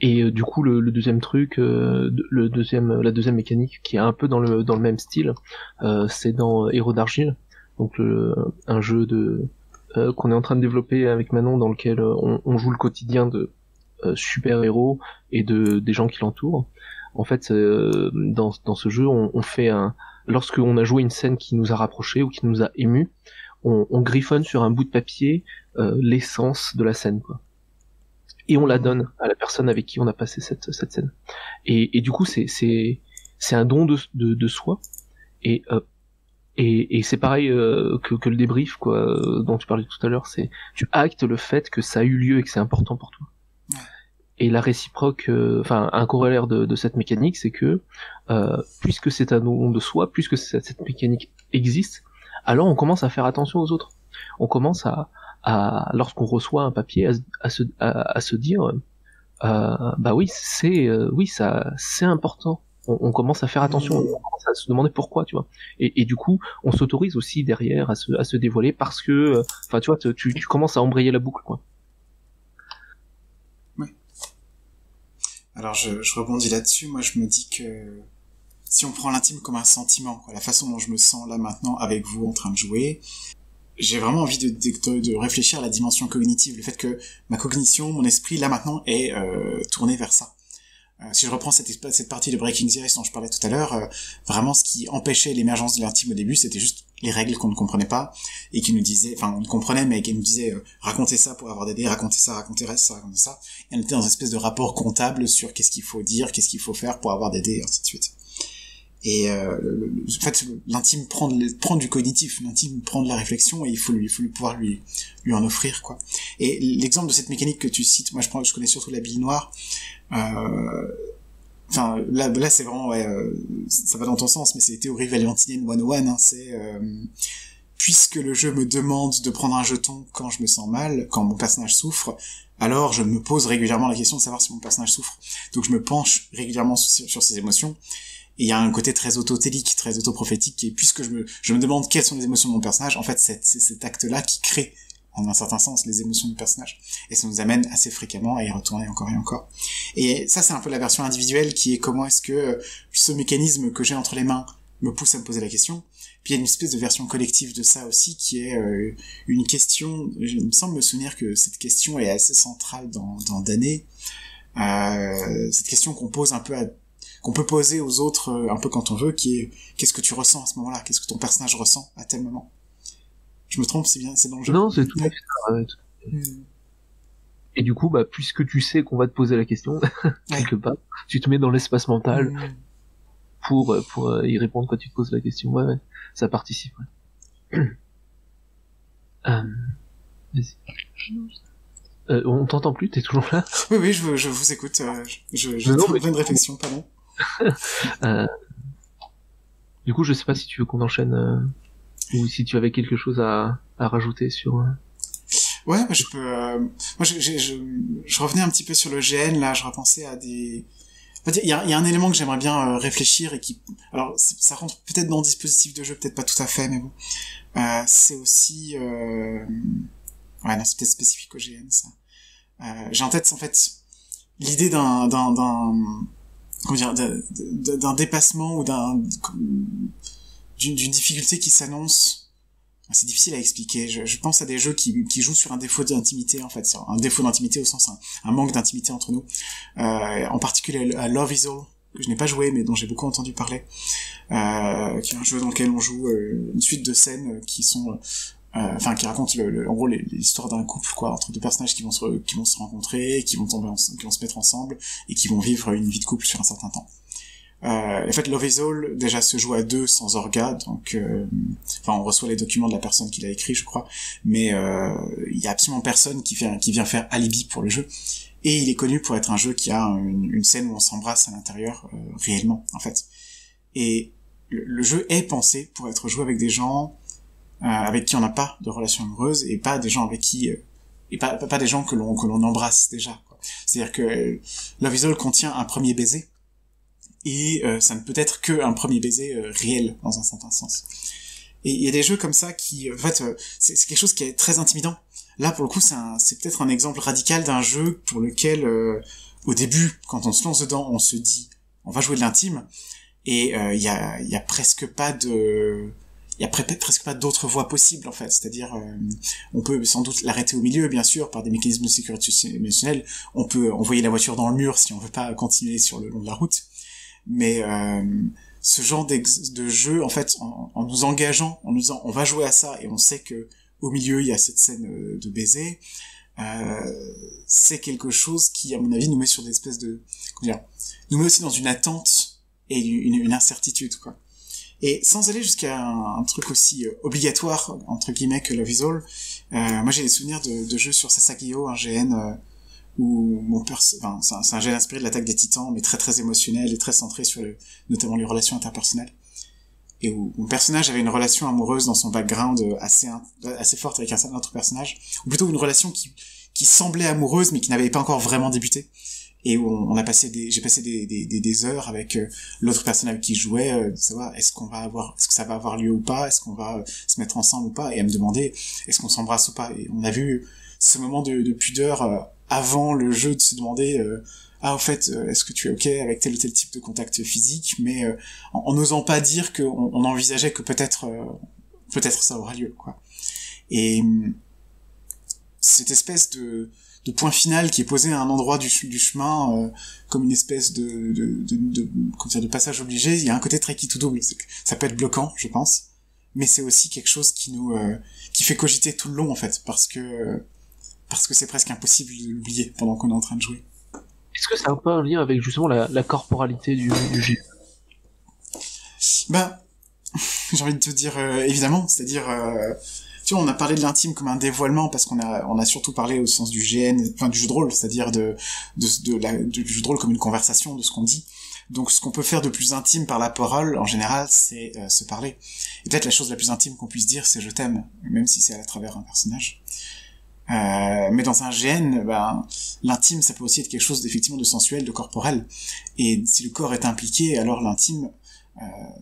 Et du coup, le deuxième truc, la deuxième mécanique, qui est un peu dans le même style, c'est dans Héros d'Argile, donc un jeu qu'on est en train de développer avec Manon, dans lequel on joue le quotidien de super-héros et des gens qui l'entourent. En fait, dans ce jeu, on fait lorsqu'on a joué une scène qui nous a rapprochés ou qui nous a émus, on griffonne sur un bout de papier l'essence de la scène, quoi. Et on la donne à la personne avec qui on a passé cette scène. Et du coup, c'est un don de soi. Et c'est pareil que le débrief, quoi, dont tu parlais tout à l'heure. C'est tu actes le fait que ça a eu lieu et que c'est important pour toi. Et la réciproque, un corollaire de cette mécanique, c'est que puisque c'est un don de soi, puisque cette mécanique existe, alors on commence à faire attention aux autres. On commence lorsqu'on reçoit un papier, à se dire, bah oui, ça, c'est important. On commence à faire attention, on commence à se demander pourquoi, tu vois. Et du coup, on s'autorise aussi derrière à se dévoiler parce que, tu vois, tu commences à embrayer la boucle, quoi. Alors je rebondis là-dessus, moi je me dis que si on prend l'intime comme un sentiment, quoi, la façon dont je me sens là maintenant avec vous en train de jouer, j'ai vraiment envie de réfléchir à la dimension cognitive, le fait que ma cognition, mon esprit là maintenant est tourné vers ça. Si je reprends cette partie de Breaking the Ice dont je parlais tout à l'heure, vraiment ce qui empêchait l'émergence de l'intime au début, c'était juste les règles qu'on ne comprenait pas et qui nous disaient, enfin on comprenait mais qui nous disaient racontez ça pour avoir des dés, racontez ça, racontez ça. Et on était dans une espèce de rapport comptable sur qu'est-ce qu'il faut dire, qu'est-ce qu'il faut faire pour avoir des dés, et ainsi de suite. Et en fait, l'intime prend du cognitif, l'intime prend de la réflexion et il faut pouvoir lui en offrir, quoi. Et l'exemple de cette mécanique que tu cites, moi je connais surtout la bille noire. Enfin là c'est vraiment ça va dans ton sens, mais c'est théorie valentinienne 101, hein, c'est puisque le jeu me demande de prendre un jeton quand je me sens mal, quand mon personnage souffre, alors je me pose régulièrement la question de savoir si mon personnage souffre. Donc je me penche régulièrement sur ses émotions. Et il y a un côté très autotélique, très autoprophétique, et puisque je me demande quelles sont les émotions de mon personnage, en fait, c'est cet acte-là qui crée, en un certain sens, les émotions du personnage. Et ça nous amène assez fréquemment à y retourner encore et encore. Et ça, c'est un peu la version individuelle qui est comment est-ce que ce mécanisme que j'ai entre les mains me pousse à me poser la question. Puis il y a une espèce de version collective de ça aussi, qui est une question, il me semble me souvenir que cette question est assez centrale dans Danae. Cette question qu'on pose un peu qu'on peut poser aux autres un peu quand on veut, qui est qu'est-ce que tu ressens à ce moment-là, qu'est-ce que ton personnage ressent à tel moment. Je me trompe, c'est bien, c'est dans le jeu. Non, c'est tout à fait ça. Et du coup, puisque tu sais qu'on va te poser la question, quelque part, tu te mets dans l'espace mental pour y répondre quand tu te poses la question. Ouais, ça participe. Ouais. Vas-y. On t'entend plus, t'es toujours là? Oui, je vous écoute. Je en pleine réflexion, pardon. Du coup, je sais pas si tu veux qu'on enchaîne ou si tu avais quelque chose à rajouter sur. Ouais, je peux. Moi, je revenais un petit peu sur le GN là. Je repensais à des. Il y a un élément que j'aimerais bien réfléchir et qui. Alors, ça rentre peut-être dans le dispositif de jeu, peut-être pas tout à fait, mais bon. C'est aussi. Ouais, non, c'est peut-être spécifique au GN ça. J'ai en tête en fait l'idée d'un comment dire, d'un dépassement ou d'une difficulté qui s'annonce. C'est difficile à expliquer. Je pense à des jeux qui jouent sur un défaut d'intimité, en fait, sur un défaut d'intimité au sens un manque d'intimité entre nous. En particulier à Love Is All, que je n'ai pas joué mais dont j'ai beaucoup entendu parler, qui est un jeu dans lequel on joue une suite de scènes qui sont qui raconte en gros l'histoire d'un couple, quoi, entre deux personnages qui vont se rencontrer, qui vont se mettre ensemble et qui vont vivre une vie de couple sur un certain temps. En fait, Love Is All déjà se joue à deux sans orga, donc on reçoit les documents de la personne qui l'a écrit, je crois, mais il y a absolument personne qui vient faire alibi pour le jeu. Et il est connu pour être un jeu qui a une scène où on s'embrasse à l'intérieur réellement, en fait. Et le jeu est pensé pour être joué avec des gens avec qui on n'a pas de relation amoureuse et pas des gens avec qui et pas des gens que l'on embrasse déjà, quoi. C'est-à-dire que Love Is All contient un premier baiser et ça ne peut être que un premier baiser réel dans un certain sens. Et il y a des jeux comme ça qui en fait c'est quelque chose qui est très intimidant. Là pour le coup c'est peut-être un exemple radical d'un jeu pour lequel au début quand on se lance dedans on se dit on va jouer de l'intime et il y a presque pas d'autres voies possibles, en fait. C'est-à-dire, on peut sans doute l'arrêter au milieu, bien sûr, par des mécanismes de sécurité émotionnelle. On peut envoyer la voiture dans le mur si on veut pas continuer sur le long de la route. Mais ce genre de jeu, en fait, en nous engageant, en nous disant on va jouer à ça, et on sait que au milieu il y a cette scène de baiser, c'est quelque chose qui, à mon avis, nous met sur des espèces de, comment dire, nous met aussi dans une attente et une incertitude, quoi. Et sans aller jusqu'à un truc aussi obligatoire, entre guillemets, que Love Is All, moi j'ai des souvenirs de jeux sur Sasageo, un GN, où c'est un GN inspiré de l'Attaque des Titans, mais très très émotionnel et très centré sur notamment les relations interpersonnelles. Et où mon personnage avait une relation amoureuse dans son background assez forte avec un autre personnage, ou plutôt une relation qui semblait amoureuse, mais qui n'avait pas encore vraiment débuté. Et où j'ai passé des heures avec l'autre personne avec qui je jouais, de savoir est-ce que ça va avoir lieu ou pas, est-ce qu'on va se mettre ensemble ou pas, et à me demander est-ce qu'on s'embrasse ou pas. Et on a vu ce moment de pudeur avant le jeu, de se demander au fait est-ce que tu es ok avec tel ou tel type de contact physique, mais en n'osant pas dire qu'on envisageait que peut-être ça aura lieu, quoi. Et cette espèce de point final qui est posé à un endroit du chemin, comme une espèce comment dire, de passage obligé. Il y a un côté très qui tout double. Ça peut être bloquant, je pense, mais c'est aussi quelque chose qui fait cogiter tout le long, en fait, parce que c'est presque impossible de l'oublier pendant qu'on est en train de jouer. Est-ce que ça a un peu un lien avec justement la corporalité du jeu? Ben, j'ai envie de te dire évidemment, c'est-à-dire tu vois, on a parlé de l'intime comme un dévoilement parce qu'on a surtout parlé au sens du GN, enfin du jeu de rôle, c'est-à-dire du jeu de rôle comme une conversation de ce qu'on dit. Donc ce qu'on peut faire de plus intime par la parole, en général, c'est se parler. Et peut-être la chose la plus intime qu'on puisse dire, c'est je t'aime, même si c'est à travers un personnage. Mais dans un GN, ben, l'intime, ça peut aussi être quelque chose d'effectivement de sensuel, de corporel. Et si le corps est impliqué, alors l'intime,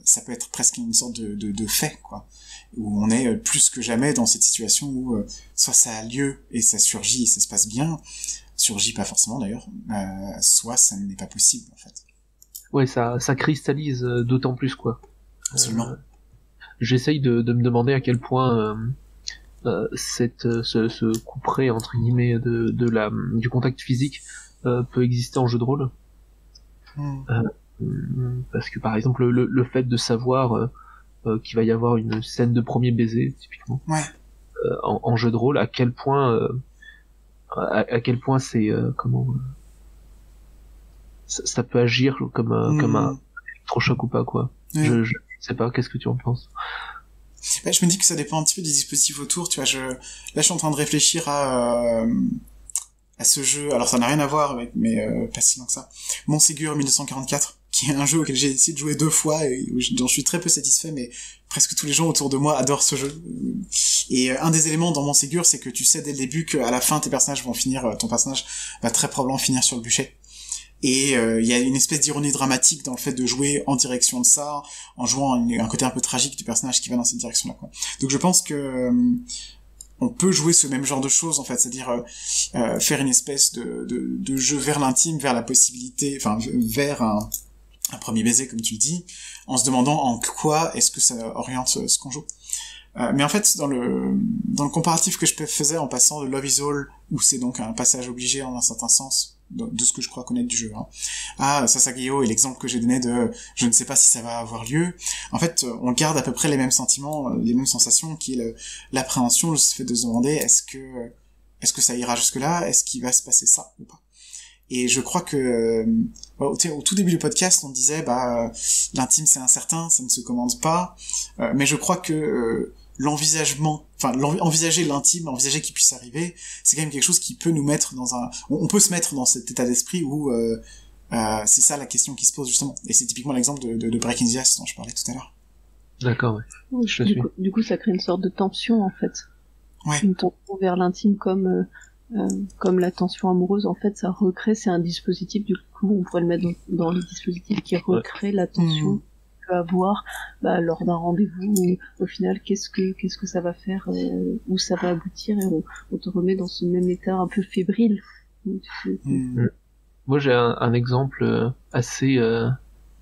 ça peut être presque une sorte de fait, quoi. Où on est plus que jamais dans cette situation où soit ça a lieu et ça surgit et ça se passe bien, surgit pas forcément d'ailleurs, soit ça n'est pas possible, en fait. Ouais, ça cristallise d'autant plus, quoi. Absolument. J'essaye de me demander à quel point ce couperet entre guillemets du contact physique peut exister en jeu de rôle. Parce que par exemple le fait de savoir qu'il va y avoir une scène de premier baiser typiquement, ouais. En jeu de rôle, à quel point c'est ça peut agir comme un électrochoc ou pas, quoi. Je sais pas, qu'est-ce que tu en penses? Ben, je me dis que ça dépend un petit peu des dispositifs autour, tu vois. Là, je suis en train de réfléchir à ce jeu. Alors, ça n'a rien à voir avec, mais pas si loin que ça. Montségur 1944, qui est un jeu auquel j'ai essayé de jouer 2 fois et dont je suis très peu satisfait, mais presque tous les gens autour de moi adorent ce jeu. Et un des éléments dans Montségur, c'est que tu sais dès le début qu'à la fin, ton personnage va très probablement finir sur le bûcher. Et il y a une espèce d'ironie dramatique dans le fait de jouer en direction de ça, en jouant un côté un peu tragique du personnage qui va dans cette direction-là, quoi. Donc je pense que on peut jouer ce même genre de choses, en fait, c'est-à-dire faire une espèce de jeu vers l'intime, vers la possibilité, enfin vers un premier baiser, comme tu le dis, en se demandant en quoi est-ce que ça oriente ce qu'on joue. Mais en fait, dans le comparatif que je faisais en passant de Love is All, où c'est donc un passage obligé en un certain sens, de ce que je crois connaître du jeu, à Sasageyo et l'exemple que j'ai donné de je ne sais pas si ça va avoir lieu, en fait, on garde à peu près les mêmes sentiments, les mêmes sensations, qui est l'appréhension, le fait de se demander est-ce que ça ira jusque-là, est-ce qu'il va se passer ça ou pas. Et je crois que au tout début du podcast, on disait l'intime c'est incertain, ça ne se commande pas, mais je crois que envisager l'intime, envisager qu'il puisse arriver, c'est quand même quelque chose qui peut nous mettre on peut se mettre dans cet état d'esprit où c'est ça la question qui se pose justement. Et c'est typiquement l'exemple de Breaking the Ice dont je parlais tout à l'heure. D'accord, ouais. Oui, du coup, ça crée une sorte de tension en fait. Ouais. Une tension vers l'intime comme la tension amoureuse, en fait, ça recrée, c'est un dispositif, du coup, on pourrait le mettre dans les dispositifs qui recréent la tension qu'on peut avoir lors d'un rendez-vous, où, au final, qu'est-ce que ça va faire, où ça va aboutir, et on te remet dans ce même état un peu fébrile. Moi, j'ai un exemple assez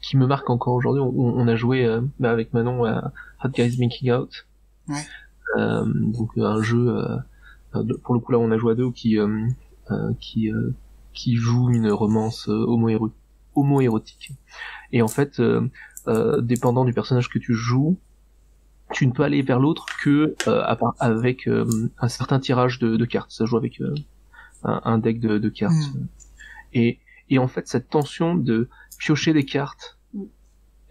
qui me marque encore aujourd'hui. On a joué avec Manon à Hot Guys Making Out. Ouais. Donc un jeu pour le coup là on a joué à 2 qui joue une romance homo-érotique. Et en fait dépendant du personnage que tu joues, tu ne peux aller vers l'autre que avec un certain tirage de cartes. Ça joue avec un deck de cartes. Et en fait cette tension de piocher des cartes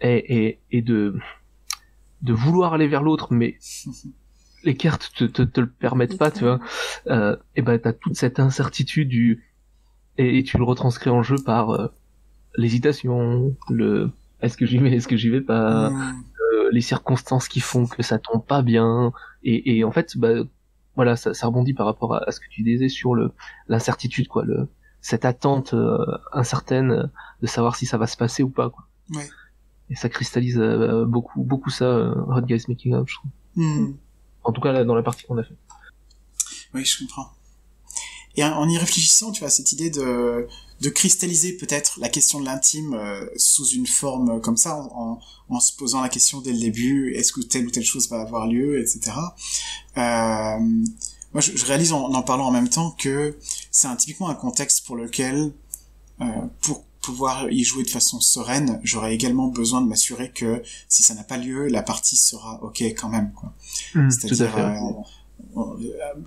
et de vouloir aller vers l'autre, mais les cartes te le permettent pas, tu vois. Et t'as toute cette incertitude et tu le retranscris en jeu par l'hésitation, est-ce que j'y vais pas, les circonstances qui font que ça tombe pas bien, et en fait voilà, ça rebondit par rapport à ce que tu disais sur l'incertitude, quoi, cette attente incertaine de savoir si ça va se passer ou pas, quoi. Ouais. Et ça cristallise beaucoup ça, Hot Guys Making Out, je trouve. En tout cas, là, dans la partie qu'on a fait. Oui, je comprends. Et en y réfléchissant, tu vois, cette idée de cristalliser peut-être la question de l'intime sous une forme comme ça, en se posant la question dès le début, est-ce que telle ou telle chose va avoir lieu, etc. moi je réalise en parlant en même temps que c'est typiquement un contexte pour lequel pour pouvoir y jouer de façon sereine, j'aurais également besoin de m'assurer que si ça n'a pas lieu, la partie sera ok quand même, quoi. C'est-à-dire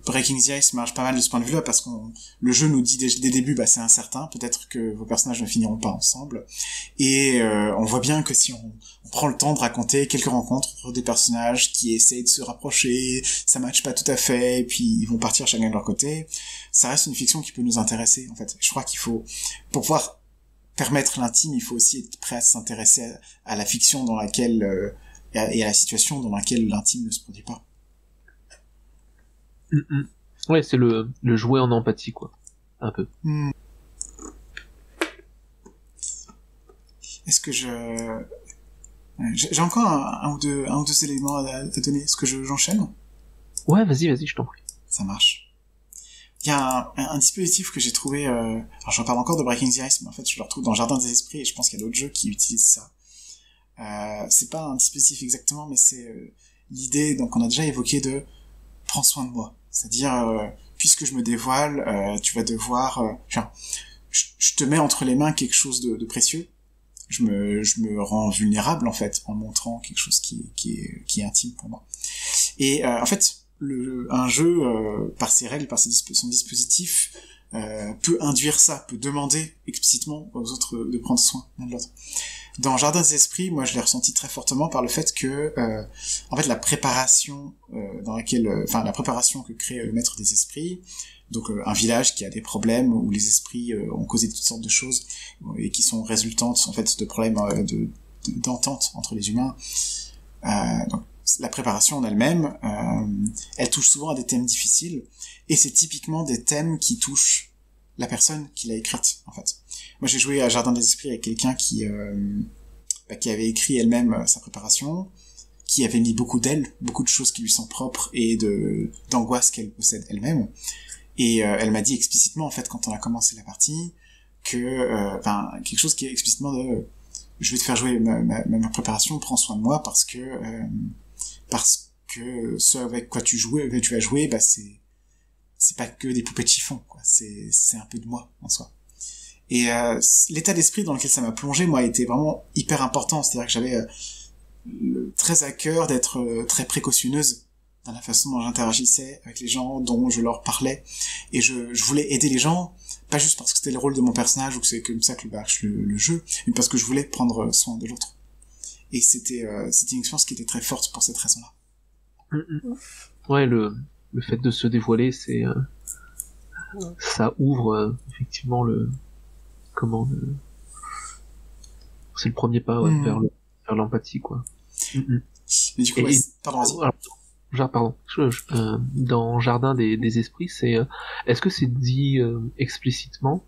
Breaking the Ice marche pas mal de ce point de vue-là parce le jeu nous dit dès le début, bah c'est incertain, peut-être que vos personnages ne finiront pas ensemble, et on voit bien que si on prend le temps de raconter quelques rencontres entre des personnages qui essayent de se rapprocher, ça matche pas tout à fait, et puis ils vont partir chacun de leur côté, ça reste une fiction qui peut nous intéresser, en fait. Je crois qu'il faut, pour pouvoir permettre l'intime, il faut aussi être prêt à s'intéresser à la fiction dans laquelle et à la situation dans laquelle l'intime ne se produit pas. Ouais, c'est le jouer en empathie, quoi. Un peu. Est-ce que j'ai encore un ou deux éléments à donner. Est-ce que j'enchaîne? Ouais, vas-y, je t'en prie. Ça marche. Il y a un dispositif que j'ai trouvé, alors j'en parle encore de Breaking the Ice, mais en fait je le retrouve dans Jardin des Esprits, et je pense qu'il y a d'autres jeux qui utilisent ça. C'est pas un dispositif exactement, mais c'est l'idée, donc on a déjà évoqué, de prends soin de moi. C'est-à-dire, puisque je me dévoile, tu vas devoir... je te mets entre les mains quelque chose de précieux. Je me rends vulnérable, en fait, en montrant quelque chose qui est intime pour moi. Et en fait, un jeu, par ses règles, par son dispositif, peut induire ça, peut demander explicitement aux autres de prendre soin l'un de l'autre. Dans Jardin des Esprits, moi je l'ai ressenti très fortement par le fait que, en fait, la préparation la préparation que crée le Maître des Esprits, donc un village qui a des problèmes où les esprits ont causé toutes sortes de choses et qui sont résultantes en fait de problèmes d'entente entre les humains. Donc la préparation en elle-même, elle touche souvent à des thèmes difficiles, et c'est typiquement des thèmes qui touchent la personne qui l'a écrite, en fait. Moi, j'ai joué à Jardin des Esprits avec quelqu'un qui avait écrit elle-même sa préparation, qui avait mis beaucoup d'elle, beaucoup de choses qui lui sont propres et d'angoisse qu'elle possède elle-même. Et elle m'a dit explicitement, en fait, quand on a commencé la partie, que quelque chose qui est explicitement de je vais te faire jouer ma préparation, prends soin de moi parce que ce avec quoi tu vas jouer, bah c'est pas que des poupées de chiffon, quoi. C'est un peu de moi en soi. Et l'état d'esprit dans lequel ça m'a plongé, moi, était vraiment hyper important. C'est-à-dire que j'avais très à cœur d'être très précautionneuse dans la façon dont j'interagissais avec les gens, dont je leur parlais. Et je voulais aider les gens, pas juste parce que c'était le rôle de mon personnage ou que c'est comme ça que marche le jeu, mais parce que je voulais prendre soin de l'autre. Et c'était une expérience qui était très forte pour cette raison-là. Ouais, le fait de se dévoiler, ça ouvre effectivement c'est le premier pas vers l'empathie, quoi. Mais du coup, pardon, vas-y. Pardon. Dans Jardin des Esprits, est-ce que c'est dit explicitement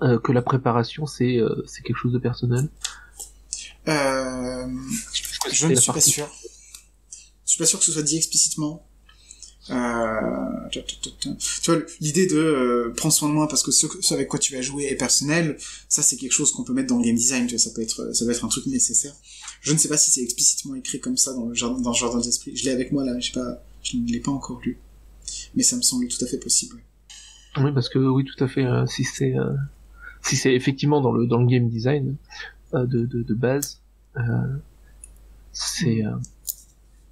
que la préparation c'est quelque chose de personnel? Je ne suis pas sûr. Je suis pas sûr que ce soit dit explicitement. Tu vois, l'idée de prendre soin de moi parce que ce avec quoi tu vas jouer est personnel, ça c'est quelque chose qu'on peut mettre dans le game design, tu vois, ça peut être un truc nécessaire. Je ne sais pas si c'est explicitement écrit comme ça dans le Jardin d'Esprit. Je l'ai avec moi là, mais je ne l'ai pas encore lu. Mais ça me semble tout à fait possible. Oui, parce que oui, tout à fait. Si c'est effectivement dans le game design de base, c'est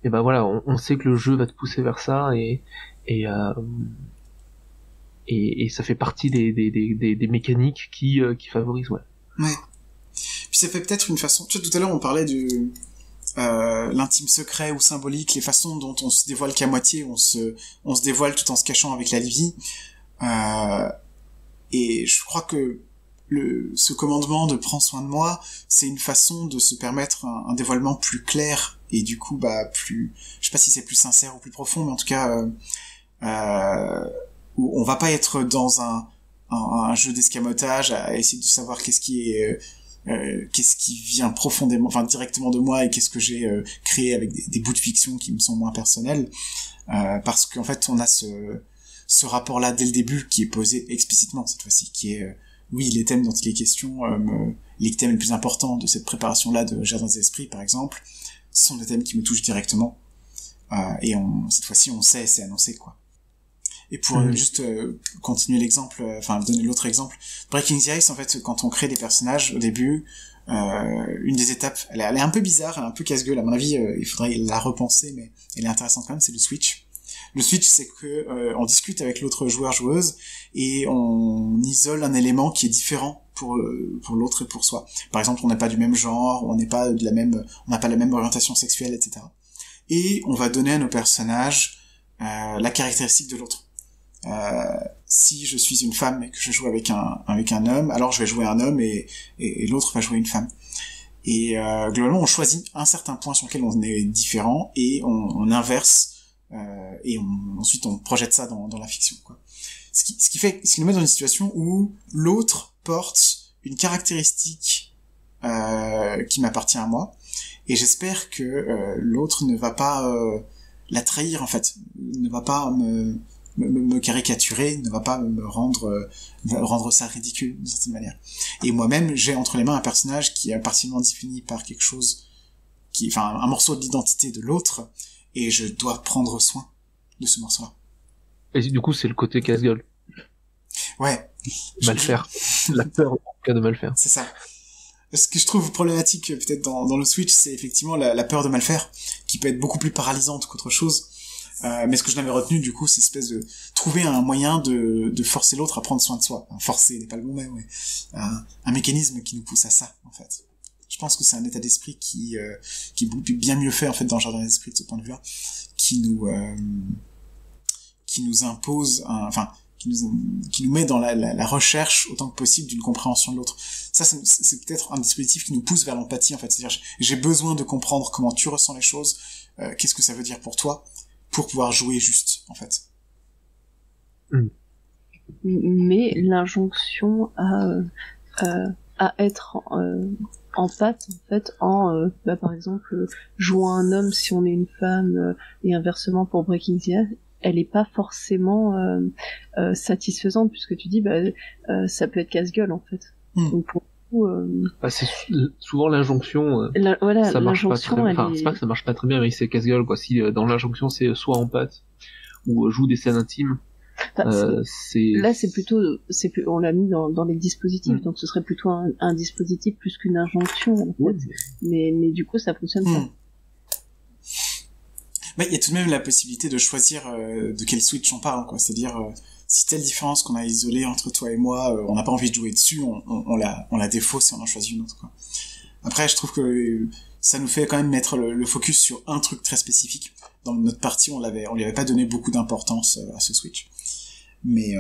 et ben voilà, on sait que le jeu va te pousser vers ça et ça fait partie des mécaniques qui favorisent, ouais. Ouais. Puis ça fait peut-être une façon. Tu vois, tout à l'heure on parlait du l'intime secret ou symbolique, les façons dont on se dévoile qu'à moitié, on se dévoile tout en se cachant avec la vie. Et je crois que ce commandement de prends soin de moi, c'est une façon de se permettre un dévoilement plus clair et du coup plus, je sais pas si c'est plus sincère ou plus profond, mais en tout cas où on va pas être dans un jeu d'escamotage à essayer de savoir qu'est-ce qui vient profondément, enfin directement de moi et qu'est-ce que j'ai créé avec des bouts de fiction qui me sont moins personnels, parce qu'en fait on a ce rapport-là dès le début qui est posé explicitement cette fois-ci, qui est oui, les thèmes dont il est question, les thèmes les plus importants de cette préparation-là de Jardin des Esprits, par exemple, sont des thèmes qui me touchent directement. Et cette fois-ci, on sait, c'est annoncé, quoi. Et pour juste continuer l'exemple, enfin donner l'autre exemple, Breaking the Ice, en fait, quand on crée des personnages au début, une des étapes, elle est un peu bizarre, elle est un peu casse-gueule, à mon avis, il faudrait la repenser, mais elle est intéressante quand même, c'est le switch. Le switch, c'est que on discute avec l'autre joueur-joueuse et on isole un élément qui est différent pour l'autre et pour soi. Par exemple, on n'est pas du même genre, on n'a pas la même orientation sexuelle, etc. Et on va donner à nos personnages la caractéristique de l'autre. Si je suis une femme et que je joue avec un homme, alors je vais jouer un homme et l'autre va jouer une femme. Et globalement, on choisit un certain point sur lequel on est différent et on inverse et ensuite on projette ça dans la fiction, quoi. Ce qui nous met dans une situation où l'autre porte une caractéristique qui m'appartient à moi, et j'espère que l'autre ne va pas la trahir, en fait, ne va pas me caricaturer, ne va pas me rendre ça ridicule d'une certaine manière. Et moi-même, j'ai entre les mains un personnage qui est partiellement défini par quelque chose un morceau de l'identité de l'autre, et je dois prendre soin de ce morceau-là. Et du coup, c'est le côté casse-gueule. Ouais. Mal faire. La peur, en tout cas, de mal faire. C'est ça. Ce que je trouve problématique, peut-être, dans le Switch, c'est effectivement la peur de mal faire, qui peut être beaucoup plus paralysante qu'autre chose. Mais ce que je n'avais retenu, du coup, c'est espèce de trouver un moyen de forcer l'autre à prendre soin de soi. Enfin, forcer n'est pas le bon mot, mais un mécanisme qui nous pousse à ça, en fait. Je pense que c'est un état d'esprit qui est bien mieux fait, en fait, dans le jardin d'esprit de ce point de vue-là, qui nous impose qui nous met dans la recherche autant que possible d'une compréhension de l'autre. Ça, c'est peut-être un dispositif qui nous pousse vers l'empathie, en fait. C'est-à-dire, j'ai besoin de comprendre comment tu ressens les choses, qu'est-ce que ça veut dire pour toi, pour pouvoir jouer juste, en fait. Mais l'injonction à être empathe, en fait, par exemple, jouant un homme si on est une femme, et inversement pour Breaking the Ice, elle est pas forcément satisfaisante, puisque tu dis ça peut être casse-gueule, en fait. Donc pour c'est souvent l'injonction, ça marche pas très bien. Enfin, c'est pas que ça marche pas très bien, mais c'est casse-gueule, quoi. Si dans l'injonction c'est soit empathe ou joue des scènes intimes, là c'est plutôt on l'a mis dans les dispositifs, donc ce serait plutôt un dispositif plus qu'une injonction, en fait. Mais du coup ça fonctionne pas. Mais il y a tout de même la possibilité de choisir de quel switch on parle, quoi. C'est-à-dire si telle différence qu'on a isolée entre toi et moi, on n'a pas envie de jouer dessus, on la défausse et on en choisit une autre, quoi. Après, je trouve que ça nous fait quand même mettre le focus sur un truc très spécifique. Dans notre partie, on lui avait pas donné beaucoup d'importance à ce switch. Mais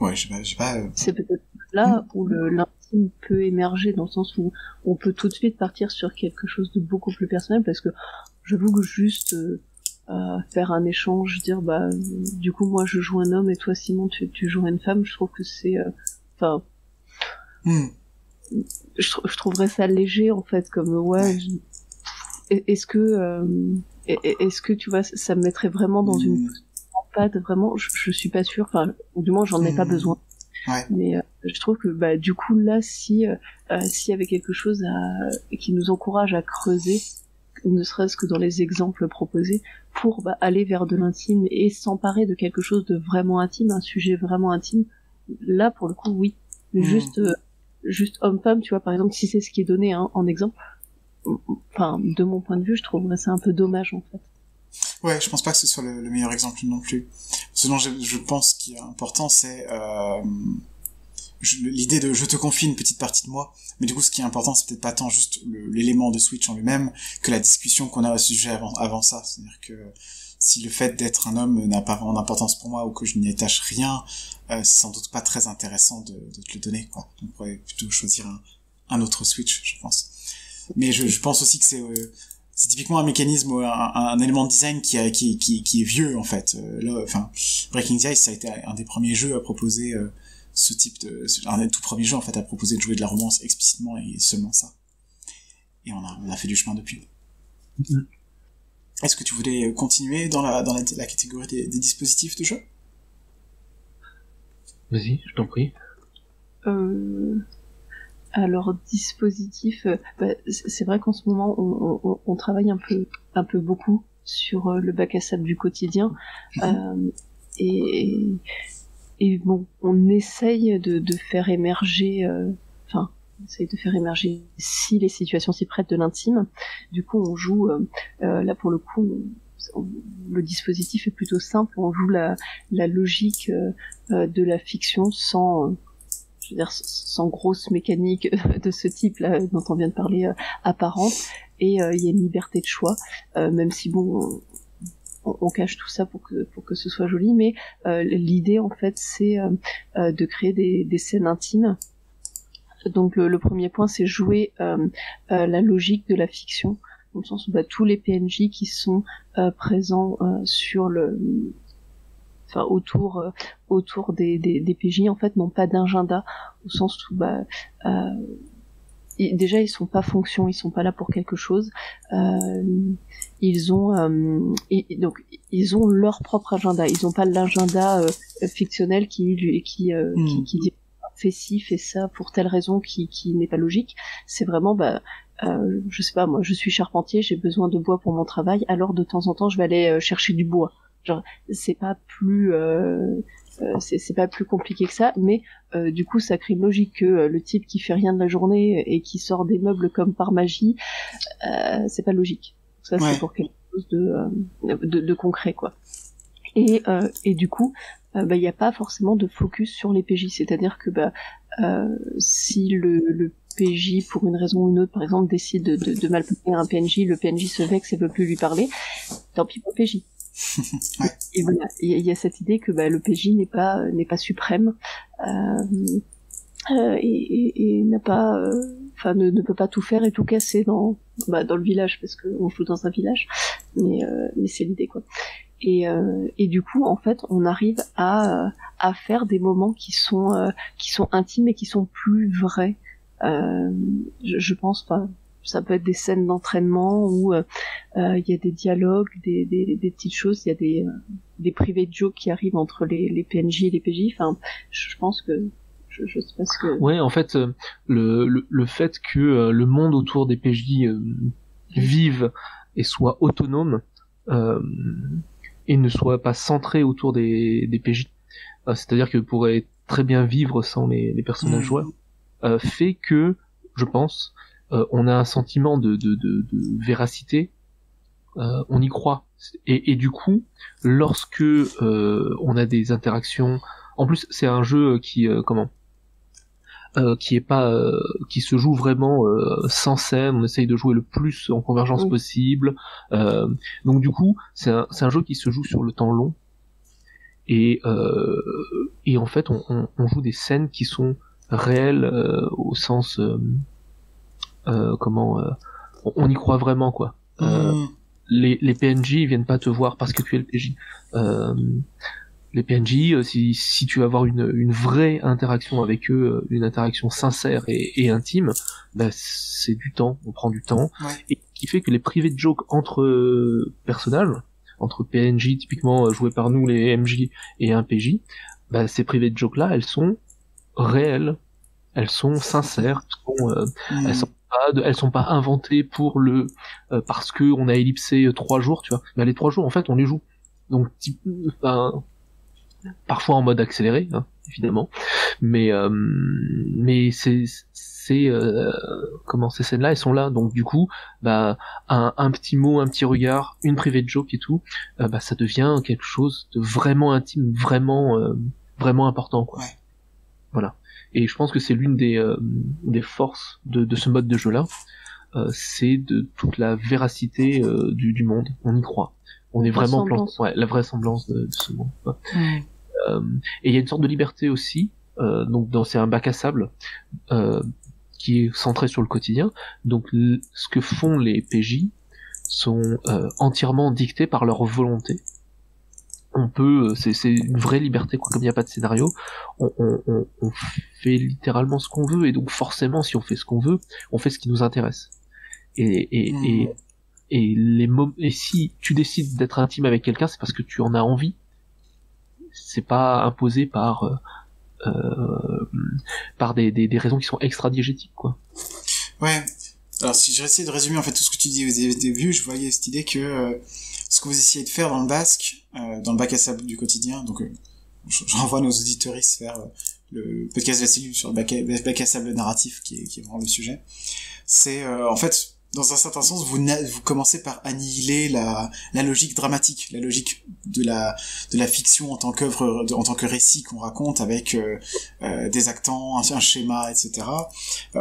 ouais, j'ai pas. C'est peut-être là où l'intime peut émerger, dans le sens où on peut tout de suite partir sur quelque chose de beaucoup plus personnel, parce que j'avoue que juste faire un échange, dire du coup moi je joue un homme et toi Simon tu joues une femme, je trouve que c'est je trouverais ça léger, en fait, comme est-ce que tu vois, ça me mettrait vraiment dans une empathe, vraiment, je suis pas sûre, enfin, ou du moins j'en ai pas besoin. Ouais. Mais je trouve que du coup là, s'il y avait quelque chose qui nous encourage à creuser, ne serait-ce que dans les exemples proposés, pour aller vers de l'intime et s'emparer de quelque chose de vraiment intime, un sujet vraiment intime, là pour le coup oui. Mais juste homme-femme, tu vois, par exemple, si c'est ce qui est donné en exemple, enfin, de mon point de vue, je trouverais ça un peu dommage, en fait. Ouais, je pense pas que ce soit le meilleur exemple non plus. Ce dont je pense qu'il est important, c'est l'idée de je te confie une petite partie de moi, mais du coup ce qui est important c'est peut-être pas tant juste l'élément de Switch en lui-même que la discussion qu'on a au sujet avant ça. C'est-à-dire que si le fait d'être un homme n'a pas vraiment d'importance pour moi ou que je n'y attache rien, c'est sans doute pas très intéressant de te le donner, quoi. Donc on pourrait plutôt choisir un autre Switch, je pense. Mais je pense aussi que c'est typiquement un mécanisme, un élément de design qui est vieux, en fait. Là, enfin, Breaking the Ice, ça a été un des premiers jeux à proposer ce type un des tout premiers jeux, en fait, à proposer de jouer de la romance explicitement et seulement ça. Et on a fait du chemin depuis. Est-ce que tu voulais continuer dans la catégorie des dispositifs de jeu? Vas-y, je t'en prie. Alors, dispositif, c'est vrai qu'en ce moment on travaille un peu beaucoup sur le bac à sable du quotidien. Et bon, on essaye de faire émerger, on essaye de faire émerger, si les situations s'y prêtent, de l'intime. Du coup, on joue, là pour le coup, le dispositif est plutôt simple. On joue la logique de la fiction sans grosse mécanique de ce type là dont on vient de parler apparente. Et il y a une liberté de choix, même si bon. On cache tout ça pour que ce soit joli, mais l'idée en fait c'est de créer des scènes intimes. Donc le premier point c'est jouer la logique de la fiction, dans le sens où tous les PNJ qui sont présents sur autour des PJ en fait n'ont pas d'agenda, au sens où déjà ils sont pas fonction, ils sont pas là pour quelque chose. Ils ont donc ils ont leur propre agenda. Ils ont pas l'agenda fictionnel qui dit fais ci, fais ça pour telle raison qui n'est pas logique. C'est vraiment je sais pas, moi je suis charpentier, j'ai besoin de bois pour mon travail, alors de temps en temps je vais aller chercher du bois. Genre c'est pas plus compliqué que ça, mais du coup ça crée une logique que le type qui fait rien de la journée et qui sort des meubles comme par magie, c'est pas logique. Ça c'est pour quelque chose de concret quoi. Et du coup il y a pas forcément de focus sur les PJ, c'est-à-dire que si le PJ pour une raison ou une autre par exemple décide de maltraiter un PNJ, le PNJ se vexe et veut plus lui parler, tant pis pour le PJ. Ouais. Et voilà, il y a cette idée que le PJ n'est pas suprême et n'a pas, ne peut pas tout faire et tout casser dans le village, parce que on joue dans un village, mais c'est l'idée quoi. Et du coup en fait on arrive à faire des moments qui sont intimes et qui sont plus vrais. Je pense pas. Ça peut être des scènes d'entraînement où il y a des dialogues, des petites choses, il y a des private jokes qui arrivent entre les PNJ et les PJ. Enfin, je pense que je sais pas ce que. Ouais, en fait, le fait que le monde autour des PJ vive et soit autonome et ne soit pas centré autour des PJ, c'est-à-dire que pourrait très bien vivre sans les personnages joueurs, fait que, je pense, on a un sentiment de véracité, on y croit, et du coup lorsque on a des interactions, en plus c'est un jeu qui qui se joue vraiment sans scène, on essaye de jouer le plus en convergence possible, donc du coup c'est un jeu qui se joue sur le temps long, et en fait on joue des scènes qui sont réelles au sens on y croit vraiment quoi. Les PNJ viennent pas te voir parce que tu es le PJ. Les PNJ, si tu veux avoir une vraie interaction avec eux, une interaction sincère et intime, c'est du temps, on prend du temps, et qui fait que les private jokes entre personnages, entre PNJ typiquement joués par nous les MJ et un PJ, ces private jokes là, elles sont réelles, elles sont sincères, elles sont pas inventées pour parce que on a ellipsé 3 jours, tu vois. Les 3 jours en fait on les joue, donc parfois en mode accéléré évidemment, mais ces scènes là elles sont là, donc du coup un petit mot, un petit regard, une private joke et tout, ça devient quelque chose de vraiment intime, vraiment important quoi. Voilà. Et je pense que c'est l'une des forces de ce mode de jeu là, c'est de toute la véracité du monde, on y croit, on est vraiment la vraisemblance de ce monde. Et il y a une sorte de liberté aussi, donc c'est un bac à sable qui est centré sur le quotidien, donc ce que font les PJ sont entièrement dictés par leur volonté. On peut, c'est une vraie liberté quoi, comme il n'y a pas de scénario, on fait littéralement ce qu'on veut, et donc forcément si on fait ce qu'on veut, on fait ce qui nous intéresse. Et si tu décides d'être intime avec quelqu'un, c'est parce que tu en as envie, c'est pas imposé par des raisons qui sont extra-diégétiques quoi. Ouais. Alors si j'essaie de résumer en fait tout ce que tu dis au début, je voyais cette idée que ce que vous essayez de faire dans le basque, dans le bac à sable du quotidien, donc je renvoie nos auditeuristes vers le podcast de la cellule sur le bac à sable narratif qui est vraiment le sujet. C'est en fait, dans un certain sens, vous commencez par annihiler la logique dramatique, la logique de la fiction en tant qu'œuvre, en tant que récit qu'on raconte avec des actants, un schéma, etc.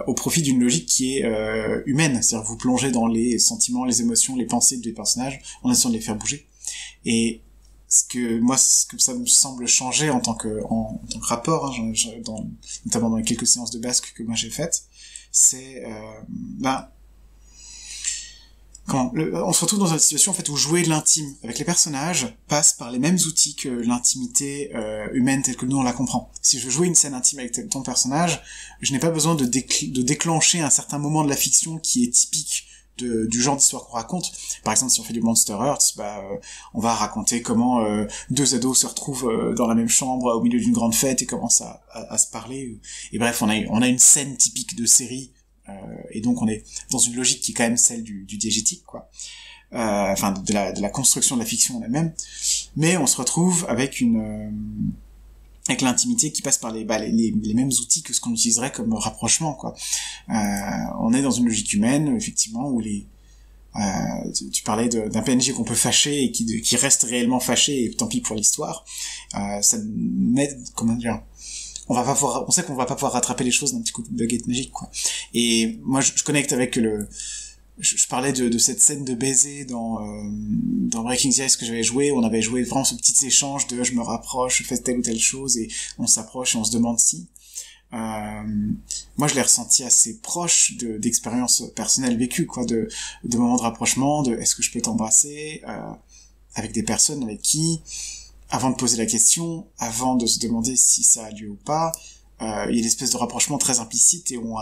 Au profit d'une logique qui est humaine, c'est-à-dire vous plongez dans les sentiments, les émotions, les pensées des personnages en essayant de les faire bouger. Et ce que ça me semble changer en tant que rapport, hein, notamment dans les quelques séances de basque que moi j'ai faites, c'est on se retrouve dans une situation en fait où jouer de l'intime avec les personnages passe par les mêmes outils que l'intimité humaine telle que nous on la comprend. Si je veux jouer une scène intime avec ton personnage, je n'ai pas besoin de déclencher un certain moment de la fiction qui est typique du genre d'histoire qu'on raconte. Par exemple, si on fait du Monster Hearts, on va raconter comment deux ados se retrouvent dans la même chambre au milieu d'une grande fête et commencent à se parler. Et bref, on a une scène typique de série. Et donc on est dans une logique qui est quand même celle du diégétique, quoi. Enfin de la construction de la fiction en elle-même. Mais on se retrouve avec avec l'intimité qui passe par les mêmes outils que ce qu'on utiliserait comme rapprochement, quoi. On est dans une logique humaine, effectivement, où tu parlais d'un PNJ qu'on peut fâcher et qui reste réellement fâché, et tant pis pour l'histoire. Ça m'aide, comment dire, on sait qu'on va pas pouvoir rattraper les choses d'un petit coup de baguette magique, quoi. Et moi, je connecte avec je parlais de cette scène de baiser dans Breaking the Ice que j'avais joué, où on avait joué vraiment ce petit échange de je me rapproche, je fais telle ou telle chose, et on s'approche et on se demande si. Moi, je l'ai ressenti assez proche d'expériences personnelles vécues, quoi, de moments de rapprochement, de est-ce que je peux t'embrasser, avec des personnes avec qui, avant de poser la question, avant de se demander si ça a lieu ou pas, il y a une espèce de rapprochement très implicite et où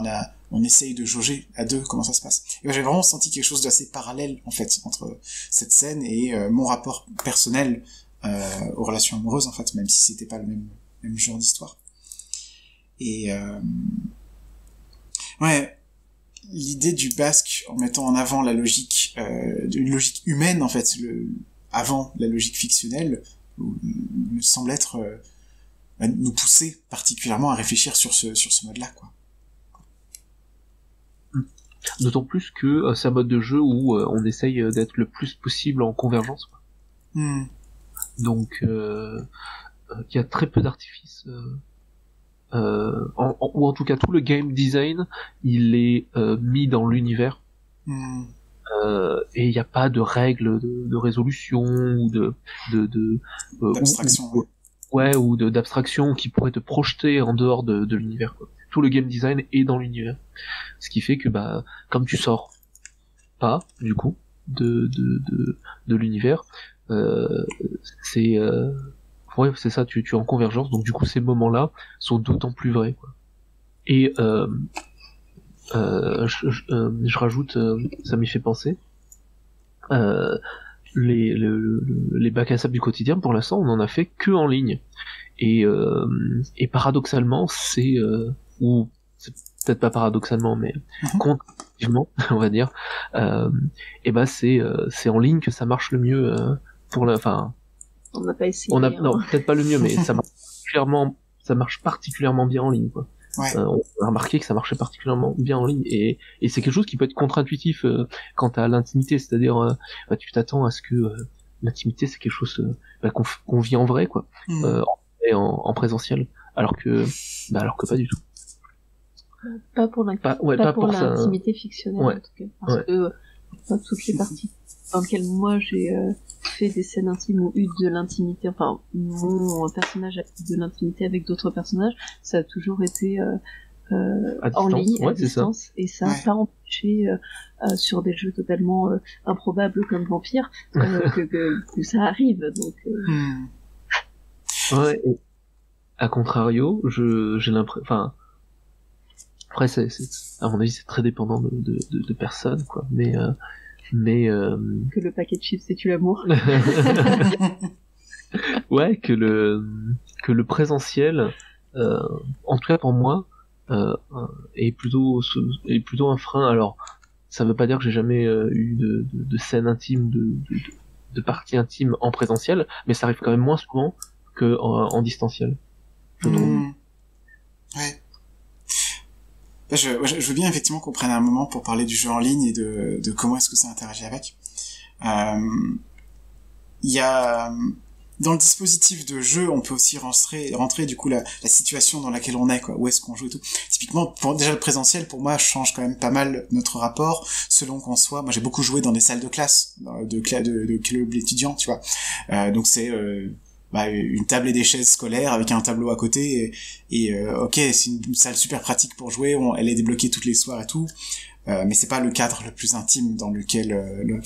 on essaye de jauger à deux comment ça se passe. Et j'ai vraiment senti quelque chose d'assez parallèle, en fait, entre cette scène et mon rapport personnel aux relations amoureuses, en fait, même si c'était pas le même genre d'histoire. Et ouais, l'idée du basque en mettant en avant la logique, une logique humaine, en fait, avant la logique fictionnelle, me semble être nous pousser particulièrement à réfléchir sur ce mode-là, quoi. D'autant plus que c'est un mode de jeu où on essaye d'être le plus possible en convergence, quoi. Donc il y a très peu d'artifices, ou en tout cas tout le game design il est mis dans l'univers. Et il n'y a pas de règles de résolution ou d'abstraction, ou d'abstraction qui pourrait te projeter en dehors de l'univers, quoi. Tout le game design est dans l'univers, ce qui fait que comme tu sors pas du coup de l'univers, c'est ça, tu es en convergence, donc du coup ces moments-là sont d'autant plus vrais, quoi. Et je rajoute, ça m'y fait penser, les bacs à sable du quotidien, pour l'instant on en a fait que en ligne, et paradoxalement ou c'est peut-être pas paradoxalement, mais contre-intuitivement, on va dire, c'est en ligne que ça marche le mieux, on n'a pas essayé. Non, peut-être pas le mieux, mais ça marche particulièrement bien en ligne, quoi. Ouais. On a remarqué que ça marchait particulièrement bien en ligne, et c'est quelque chose qui peut être contre-intuitif quant à l'intimité, c'est-à-dire tu t'attends à ce que l'intimité c'est quelque chose qu'on vit en vrai, quoi, en présentiel, alors que pas du tout. Pas pour l'intimité fictionnelle, en tout cas, parce que dans toutes les parties dans lesquelles moi j'ai fait des scènes intimes ou eu de l'intimité, enfin mon personnage a eu de l'intimité avec d'autres personnages, ça a toujours été en ligne, à distance, et ça n'a pas empêché sur des jeux totalement improbables comme Vampire que ça arrive, donc ouais, et à contrario, j'ai l'impression, après à mon avis c'est très dépendant de personnes, quoi, mais que le paquet de chips c'est-tu l'amour. Ouais, que le présentiel, en tout cas pour moi, est plutôt un frein. Alors ça veut pas dire que j'ai jamais eu de scène intime de de parties intimes en présentiel, mais ça arrive quand même moins souvent que en distanciel, je trouve. Ouais. Je veux bien effectivement qu'on prenne un moment pour parler du jeu en ligne et de comment est-ce que ça interagit avec. Il y a dans le dispositif de jeu, on peut aussi rentrer du coup la situation dans laquelle on est, quoi, où est-ce qu'on joue et tout. Typiquement, déjà le présentiel pour moi change quand même pas mal notre rapport selon qu'on soit. Moi, j'ai beaucoup joué dans des salles de classe, de club étudiant, tu vois. Donc c'est une table et des chaises scolaires avec un tableau à côté ok, c'est une salle super pratique pour jouer, elle est débloquée toutes les soirs et tout. Mais c'est pas le cadre le plus intime dans lequel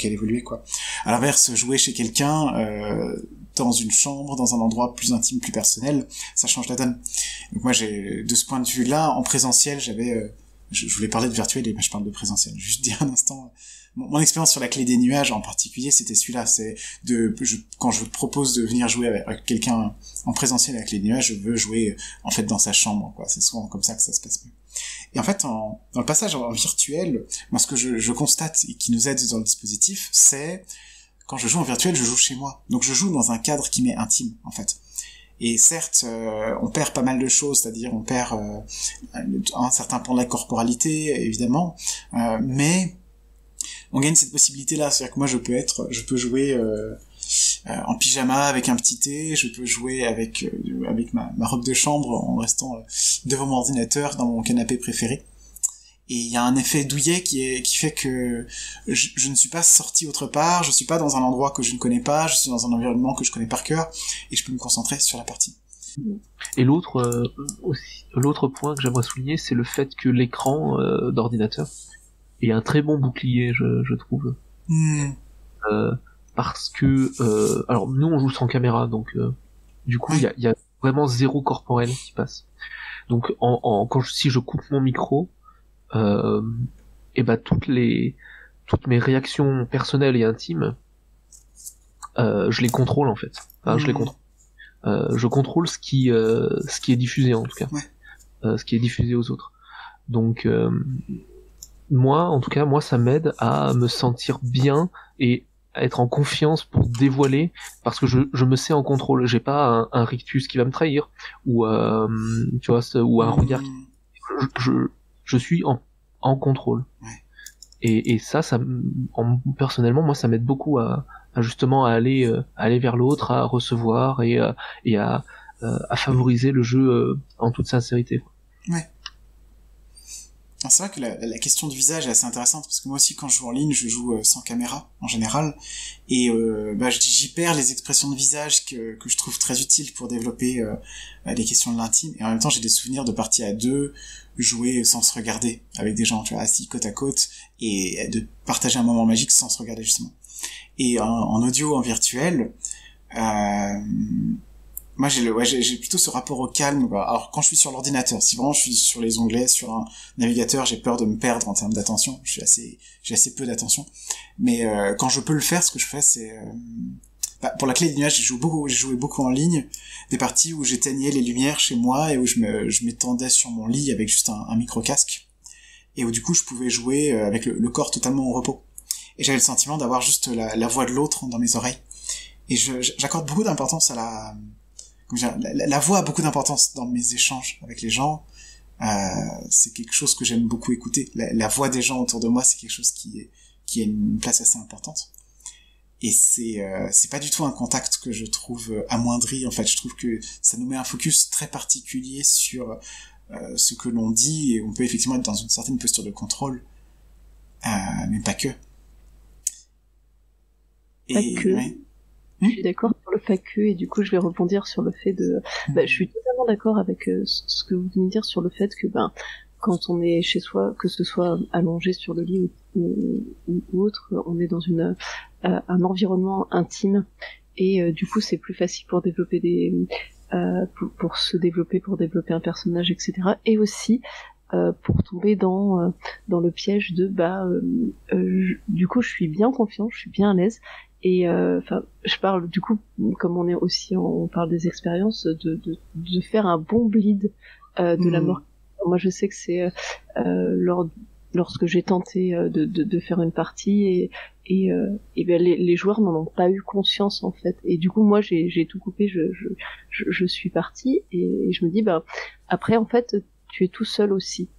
évoluer, quoi. À l'inverse, jouer chez quelqu'un dans une chambre, dans un endroit plus intime, plus personnel, ça change la donne. Donc moi, de ce point de vue-là, en présentiel, je voulais parler de virtuel et je parle de présentiel. Juste dire un instant, mon expérience sur la clé des nuages en particulier, c'était celui-là. C'est quand je propose de venir jouer avec quelqu'un en présentiel avec les nuages, je veux jouer en fait dans sa chambre, quoi. C'est souvent comme ça que ça se passe mieux. Et en fait, dans le passage en virtuel, moi, ce que je constate et qui nous aide dans le dispositif, c'est quand je joue en virtuel, je joue chez moi. Donc, je joue dans un cadre qui m'est intime, en fait. Et certes, on perd pas mal de choses, c'est-à-dire on perd un certain pan de la corporalité, évidemment, mais on gagne cette possibilité-là. C'est-à-dire que moi, je peux jouer en pyjama avec un petit thé, je peux jouer avec ma robe de chambre en restant devant mon ordinateur dans mon canapé préféré. Et il y a un effet douillet qui fait que je ne suis pas sorti autre part, je suis pas dans un endroit que je ne connais pas, je suis dans un environnement que je connais par cœur, et je peux me concentrer sur la partie. Et l'autre point que j'aimerais souligner, c'est le fait que l'écran d'ordinateur est un très bon bouclier, je trouve. Parce que alors nous on joue sans caméra, donc du coup il y a vraiment zéro corporel qui passe. Donc si je coupe mon micro, toutes mes réactions personnelles et intimes, je les contrôle en fait. Je les contrôle. Je contrôle ce qui est diffusé en tout cas, ce qui est diffusé aux autres. Donc moi ça m'aide à me sentir bien et à être en confiance pour dévoiler, parce que je me sais en contrôle. J'ai pas un rictus qui va me trahir ou tu vois, ou un regard. Je suis en contrôle. Et ça personnellement, moi, ça m'aide beaucoup à justement aller vers l'autre, à recevoir et à favoriser le jeu en toute sincérité. Ouais. C'est vrai que la question du visage est assez intéressante, parce que moi aussi quand je joue en ligne, je joue sans caméra en général, et j'y perds les expressions de visage que je trouve très utiles pour développer les questions de l'intime, et en même temps j'ai des souvenirs de parties à deux, jouer sans se regarder, avec des gens, tu vois, assis côte à côte, et de partager un moment magique sans se regarder justement. Et en audio, en virtuel, moi j'ai plutôt ce rapport au calme. Alors quand je suis sur l'ordinateur, si vraiment je suis sur les onglets, sur un navigateur, j'ai peur de me perdre en termes d'attention. J'ai assez peu d'attention. Mais quand je peux le faire, ce que je fais, c'est pour la clé des nuages, j'ai joué beaucoup en ligne, des parties où j'éteignais les lumières chez moi et où je m'étendais sur mon lit avec juste un micro casque, et où du coup je pouvais jouer avec le corps totalement au repos. Et j'avais le sentiment d'avoir juste la voix de l'autre dans mes oreilles. Et j'accorde beaucoup d'importance à la voix a beaucoup d'importance dans mes échanges avec les gens. C'est quelque chose que j'aime beaucoup écouter. La voix des gens autour de moi, c'est quelque chose qui a une place assez importante. Et c'est pas du tout un contact que je trouve amoindri. En fait, je trouve que ça nous met un focus très particulier sur ce que l'on dit, et on peut effectivement être dans une certaine posture de contrôle, mais pas que. Ouais. Je suis d'accord sur le fait que, et du coup je vais rebondir sur le fait de... je suis totalement d'accord avec ce que vous venez de dire sur le fait que quand on est chez soi, que ce soit allongé sur le lit ou autre, on est dans un environnement intime, et du coup c'est plus facile pour développer pour se développer, pour développer un personnage, etc. Et aussi pour tomber dans le piège de du coup je suis bien confiant, je suis bien à l'aise. Et je parle du coup, comme on parle des expériences, de faire un bon bleed de la mort. Moi je sais que c'est lors lorsque j'ai tenté de faire une partie et ben les joueurs n'en ont pas eu conscience en fait. Et du coup moi j'ai tout coupé, je suis partie et je me dis bah après en fait tu es tout seul aussi.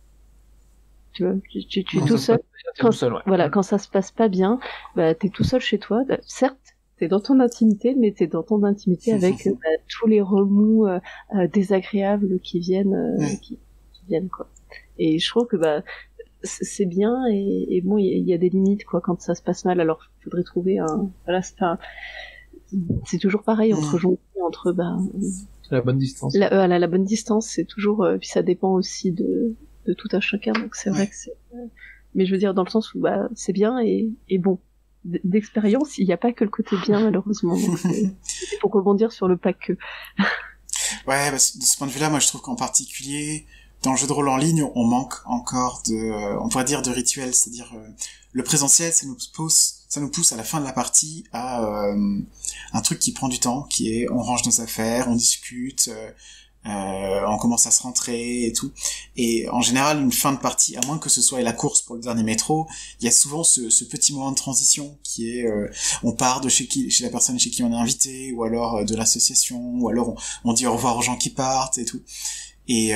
Tu vois, tu es tout seul. Quand, voilà, quand ça se passe pas bien, bah t'es tout seul chez toi. Certes, t'es dans ton intimité, mais t'es dans ton intimité avec tous les remous désagréables qui viennent, qui viennent quoi. Et je trouve que bah c'est bien et bon il y a des limites quoi quand ça se passe mal. Alors il faudrait trouver voilà c'est toujours pareil entre bah la bonne distance. La bonne distance c'est toujours puis ça dépend aussi de tout à chacun donc c'est vrai que c'est mais je veux dire dans le sens où bah c'est bien et bon d'expérience il n'y a pas que le côté bien malheureusement donc c'est pour rebondir sur le pas que ouais bah, de ce point de vue là moi je trouve qu'en particulier dans le jeu de rôle en ligne, on manque encore on pourrait dire de rituels, c'est-à-dire le présentiel, ça nous pousse à la fin de la partie à un truc qui prend du temps, qui est on range nos affaires, on discute, on commence à se rentrer et tout. Et en général, une fin de partie, à moins que ce soit la course pour le dernier métro, il y a souvent ce petit moment de transition qui est on part de chez la personne chez qui on est invité, ou alors de l'association, ou alors on dit au revoir aux gens qui partent et tout. Et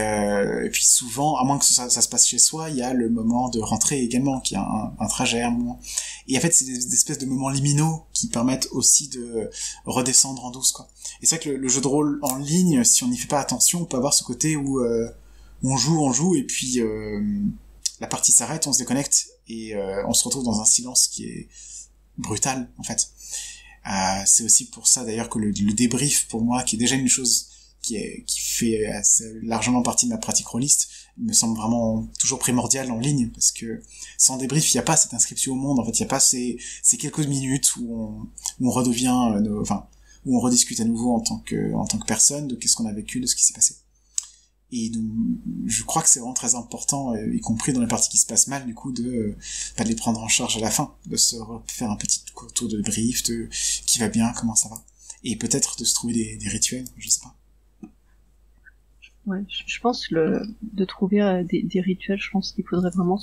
puis souvent, à moins que ça se passe chez soi, il y a le moment de rentrée également, qui est un trajet, un moment. Et en fait, c'est des espèces de moments liminaux qui permettent aussi de redescendre en douce, quoi. Et c'est vrai que le jeu de rôle en ligne, si on n'y fait pas attention, on peut avoir ce côté où on joue, et puis la partie s'arrête, on se déconnecte, et on se retrouve dans un silence qui est brutal, en fait. C'est aussi pour ça, d'ailleurs, que le débrief, pour moi, qui est déjà une chose qui fait assez largement partie de ma pratique rôliste, me semble vraiment toujours primordial en ligne, parce que sans débrief, il n'y a pas cette inscription au monde, en fait, il n'y a pas ces quelques minutes où on redevient, où on rediscute à nouveau en tant que personne de qu'est-ce qu'on a vécu, de ce qui s'est passé. Et donc, je crois que c'est vraiment très important, y compris dans les parties qui se passent mal, du coup, de les prendre en charge à la fin, de se faire un petit tour de débrief, de qui va bien, comment ça va. Et peut-être de se trouver des rituels, je sais pas. Ouais, je pense de trouver des rituels, je pense qu'il faudrait vraiment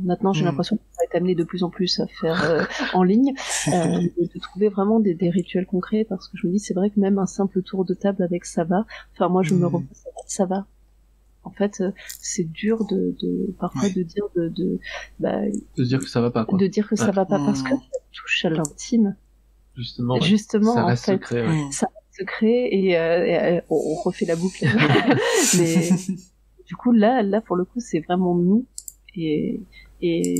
maintenant j'ai l'impression qu'on va être amené de plus en plus à faire en ligne, de trouver vraiment des rituels concrets, parce que je me dis c'est vrai que même un simple tour de table avec ça va, enfin moi je me repose ça va. En fait, c'est dur parfois de dire de dire que ça va pas quoi. De dire que ça va pas parce que ça touche à l'intime. Justement, ça en reste fait, secret, ça secret et on refait la boucle. Mais du coup là pour le coup c'est vraiment nous et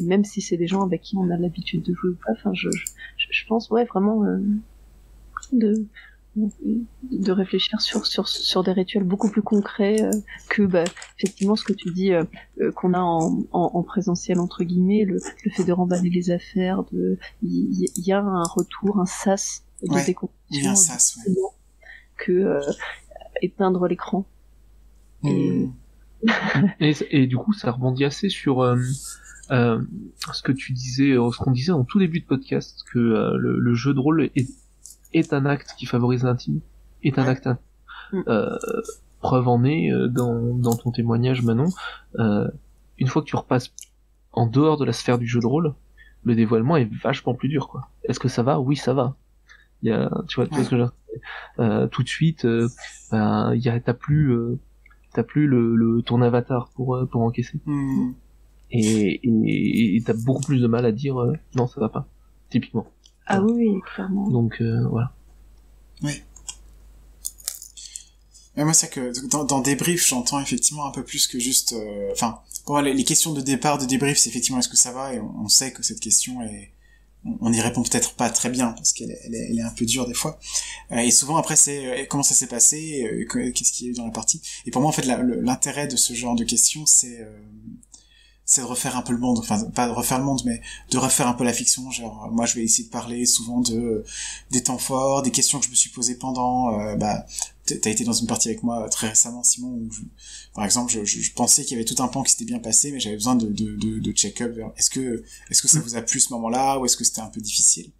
même si c'est des gens avec qui on a l'habitude de jouer ou pas, enfin je pense vraiment de réfléchir sur des rituels beaucoup plus concrets que effectivement ce que tu dis qu'on a en présentiel entre guillemets, le fait de remballer les affaires, il y a un retour, un sas de décomposition, un sas, que éteindre l'écran. Et du coup ça rebondit assez sur ce que tu disais, ce qu'on disait en tout début de podcast, que le jeu de rôle est un acte qui favorise l'intime, est un acte preuve en est dans ton témoignage Manon, une fois que tu repasses en dehors de la sphère du jeu de rôle, le dévoilement est vachement plus dur quoi. Est-ce que ça va? Oui ça va. Tu vois ce que je veux dire, tout de suite t'as plus ton avatar pour encaisser. Et t'as beaucoup plus de mal à dire non ça va pas, typiquement. Ah oui, clairement. Donc voilà. Oui. Mais moi c'est que dans débrief j'entends effectivement un peu plus que juste pour moi, les questions de départ de débrief c'est effectivement est-ce que ça va, et on sait que cette question on y répond peut-être pas très bien parce qu'elle est un peu dure des fois, et souvent après c'est comment ça s'est passé, qu'est-ce qu'il y a eu dans la partie. Et pour moi en fait l'intérêt de ce genre de questions c'est de refaire un peu le monde, enfin pas de refaire le monde mais de refaire un peu la fiction. Genre moi je vais essayer de parler souvent des temps forts, des questions que je me suis posées pendant t'as été dans une partie avec moi très récemment Simon, où par exemple je pensais qu'il y avait tout un pan qui s'était bien passé, mais j'avais besoin de check-up vers est-ce que ça vous a plu ce moment-là, ou est-ce que c'était un peu difficile.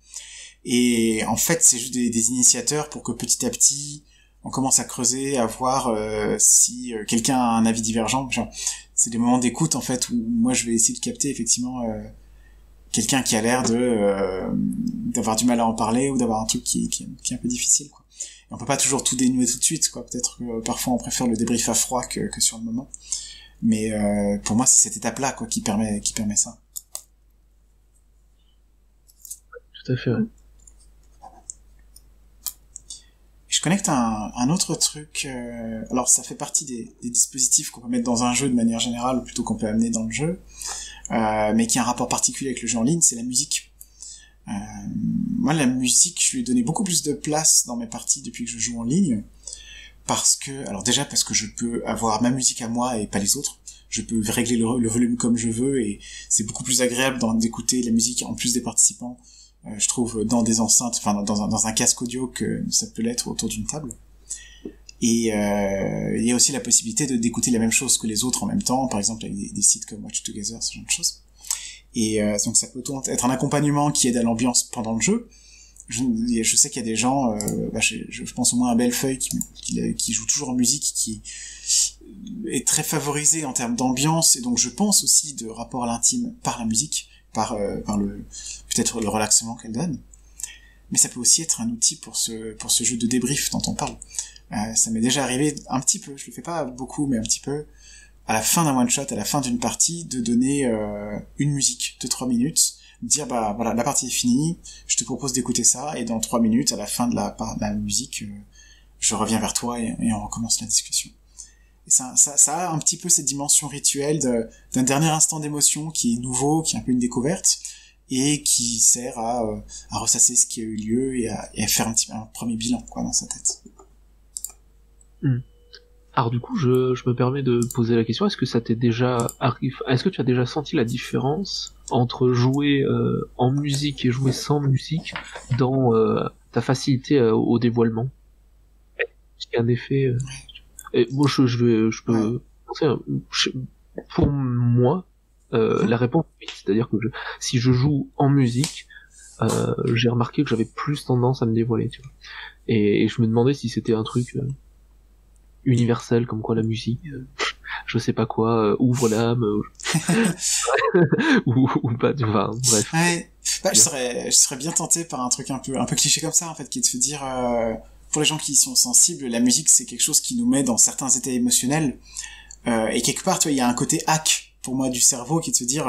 Et en fait c'est juste des initiateurs pour que petit à petit on commence à creuser, à voir si quelqu'un a un avis divergent. Genre, c'est des moments d'écoute en fait où moi je vais essayer de capter effectivement quelqu'un qui a l'air de d'avoir du mal à en parler ou d'avoir un truc qui est un peu difficile, quoi. Et on peut pas toujours tout dénouer tout de suite, quoi. Peut-être que parfois on préfère le débrief à froid que sur le moment. Mais pour moi, c'est cette étape-là, quoi, qui permet ça. Tout à fait. Ouais. Je connecte un autre truc. Alors, ça fait partie des dispositifs qu'on peut mettre dans un jeu de manière générale, ou plutôt qu'on peut amener dans le jeu, mais qui a un rapport particulier avec le jeu en ligne, c'est la musique. Moi, la musique, je lui ai donné beaucoup plus de place dans mes parties depuis que je joue en ligne. Parce que je peux avoir ma musique à moi et pas les autres. Je peux régler le volume comme je veux et c'est beaucoup plus agréable d'écouter la musique en plus des participants, je trouve, dans des enceintes, enfin dans un casque audio que ça peut l'être autour d'une table. Et il y a aussi la possibilité d'écouter la même chose que les autres en même temps, par exemple avec des sites comme Watch Together, ce genre de choses. Et donc ça peut autant être un accompagnement qui aide à l'ambiance pendant le jeu. Je sais qu'il y a des gens, je pense au moins à Bellefeuille qui joue toujours en musique, qui est très favorisé en termes d'ambiance, et donc je pense aussi de rapport à l'intime par la musique, par peut-être le relaxement qu'elle donne. Mais ça peut aussi être un outil pour ce jeu de débrief dont on parle. Ça m'est déjà arrivé un petit peu, je le fais pas beaucoup, mais un petit peu, à la fin d'un one shot, à la fin d'une partie, de donner une musique de 3 minutes, dire bah voilà, la partie est finie, je te propose d'écouter ça, et dans 3 minutes, à la fin de la musique, je reviens vers toi et on recommence la discussion. Et ça a un petit peu cette dimension rituelle d'un dernier instant d'émotion qui est nouveau, qui est un peu une découverte, et qui sert à ressasser ce qui a eu lieu et à faire un premier bilan, quoi, dans sa tête. Alors du coup, je me permets de poser la question, est-ce que ça t'est déjà arrivé, est-ce que tu as déjà senti la différence entre jouer en musique et jouer sans musique dans ta facilité au dévoilement? Est-ce qu'il y a un effet et moi je peux penser, pour moi la réponse est oui, c'est-à-dire que si je joue en musique, j'ai remarqué que j'avais plus tendance à me dévoiler, tu vois. Et je me demandais si c'était un truc universel, comme quoi la musique, je sais pas quoi, ouvre l'âme, ou pas, enfin, bref. Ouais. Bah, je serais bien tenté par un truc un peu cliché comme ça, en fait, qui est de se dire, pour les gens qui sont sensibles, la musique c'est quelque chose qui nous met dans certains états émotionnels, et quelque part, tu vois, il y a un côté hack pour moi du cerveau qui est de se dire,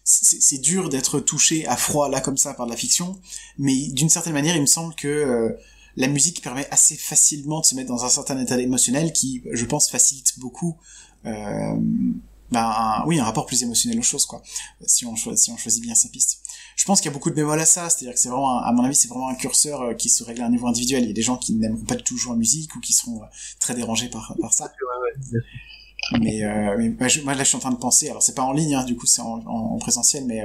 c'est dur d'être touché à froid là comme ça par de la fiction, mais d'une certaine manière, il me semble que la musique permet assez facilement de se mettre dans un certain état émotionnel qui, je pense, facilite beaucoup un rapport plus émotionnel aux choses, quoi, si on choisit bien sa piste. Je pense qu'il y a beaucoup de bémols à ça, c'est-à-dire que c'est vraiment, à mon avis, c'est vraiment un curseur qui se règle à un niveau individuel. Il y a des gens qui n'aimeront pas du tout jouer en musique ou qui seront très dérangés par ça. Mais moi là je suis en train de penser, alors c'est pas en ligne, hein, du coup c'est en présentiel, mais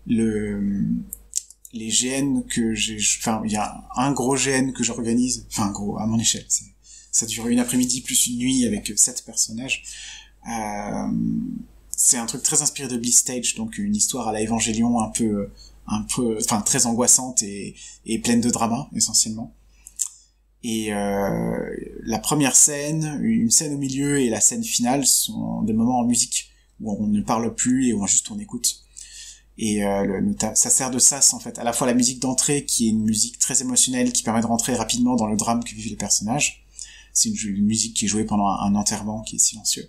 les GN il y a un gros GN que j'organise, enfin gros à mon échelle, ça dure une après-midi plus une nuit avec 7 personnages. C'est un truc très inspiré de Bliss Stage, donc une histoire à la Évangélion enfin très angoissante et pleine de drama essentiellement. Et la première scène, une scène au milieu et la scène finale sont des moments en musique où on ne parle plus et où on écoute. Et ça sert de sas en fait, à la fois la musique d'entrée qui est une musique très émotionnelle qui permet de rentrer rapidement dans le drame que vivent les personnages. C'est une musique qui est jouée pendant un enterrement qui est silencieux.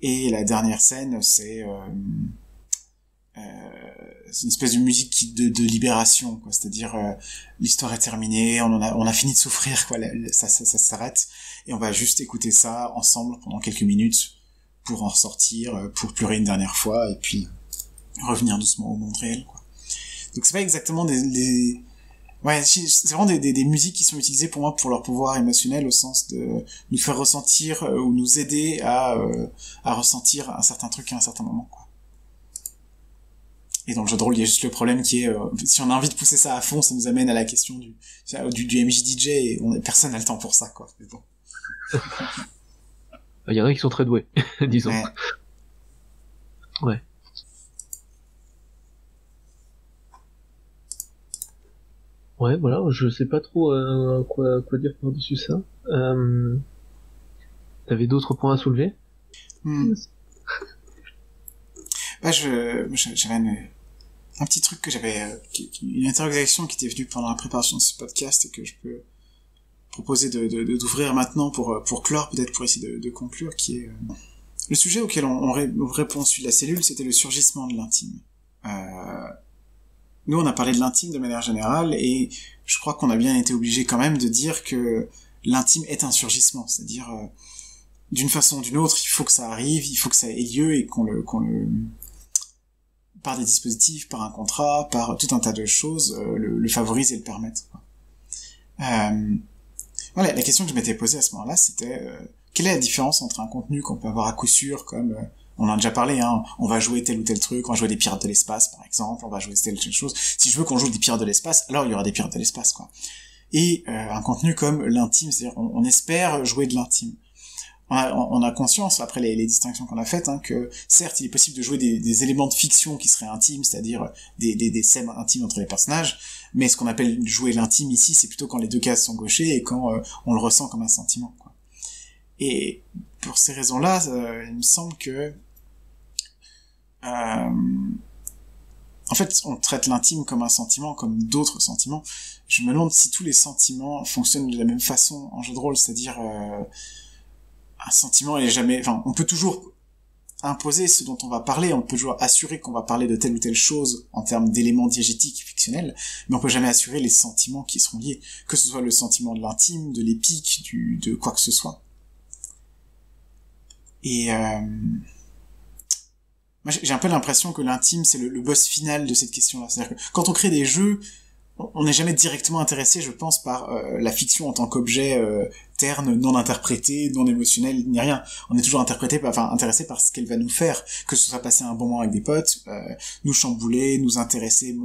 Et la dernière scène, c'est une espèce de musique de libération, quoi. C'est-à-dire l'histoire est terminée, on a fini de souffrir, quoi. Ça s'arrête et on va juste écouter ça ensemble pendant quelques minutes pour en ressortir, pour pleurer une dernière fois et puis revenir doucement au monde réel, quoi. Donc c'est pas exactement c'est vraiment des musiques qui sont utilisées pour moi pour leur pouvoir émotionnel, au sens de nous faire ressentir ou nous aider à ressentir un certain truc à un certain moment, quoi. Et dans le jeu de rôle, il y a juste le problème qui est, si on a envie de pousser ça à fond, ça nous amène à la question du MJDJ, et personne n'a le temps pour ça, quoi. Mais bon. Il y en a qui sont très doués, disons. Ouais. Ouais, voilà, je sais pas trop quoi dire par-dessus ça. T'avais d'autres points à soulever? Hmm. Bah, j'avais un petit truc que j'avais, une interrogation qui était venue pendant la préparation de ce podcast et que je peux proposer d'ouvrir maintenant pour clore, peut-être pour essayer de conclure, qui est le sujet auquel on répond celui de la cellule, c'était le surgissement de l'intime. Nous, on a parlé de l'intime de manière générale, et je crois qu'on a bien été obligé quand même de dire que l'intime est un surgissement, c'est-à-dire d'une façon ou d'une autre, il faut que ça arrive, il faut que ça ait lieu et qu'on le par des dispositifs, par un contrat, par tout un tas de choses, le favorise et le permettent. Voilà, la question que je m'étais posée à ce moment-là, c'était quelle est la différence entre un contenu qu'on peut avoir à coup sûr, comme on en a déjà parlé, hein, on va jouer tel ou tel truc, on va jouer des pirates de l'espace par exemple, on va jouer telle ou telle chose. Si je veux qu'on joue des pirates de l'espace, alors il y aura des pirates de l'espace, quoi. Et un contenu comme l'intime, c'est-à-dire on espère jouer de l'intime. On a conscience, après les distinctions qu'on a faites, hein, que certes il est possible de jouer des éléments de fiction qui seraient intimes, c'est-à-dire des scènes intimes entre les personnages, mais ce qu'on appelle jouer l'intime ici, c'est plutôt quand les deux cases sont cochées et quand on le ressent comme un sentiment, quoi. Et pour ces raisons-là, il me semble que en fait on traite l'intime comme un sentiment, comme d'autres sentiments. Je me demande si tous les sentiments fonctionnent de la même façon en jeu de rôle, c'est-à-dire un sentiment est jamais, enfin, on peut toujours imposer ce dont on va parler, on peut toujours assurer qu'on va parler de telle ou telle chose en termes d'éléments diégétiques fictionnels, mais on peut jamais assurer les sentiments qui seront liés, que ce soit le sentiment de l'intime, de l'épique, de quoi que ce soit. Et moi j'ai un peu l'impression que l'intime c'est le boss final de cette question-là. C'est-à-dire que quand on crée des jeux, on n'est jamais directement intéressé, je pense, par la fiction en tant qu'objet terne, non interprété, non émotionnel, ni rien. On est toujours intéressé par ce qu'elle va nous faire, que ce soit passer un bon moment avec des potes, nous chambouler, nous intéresser,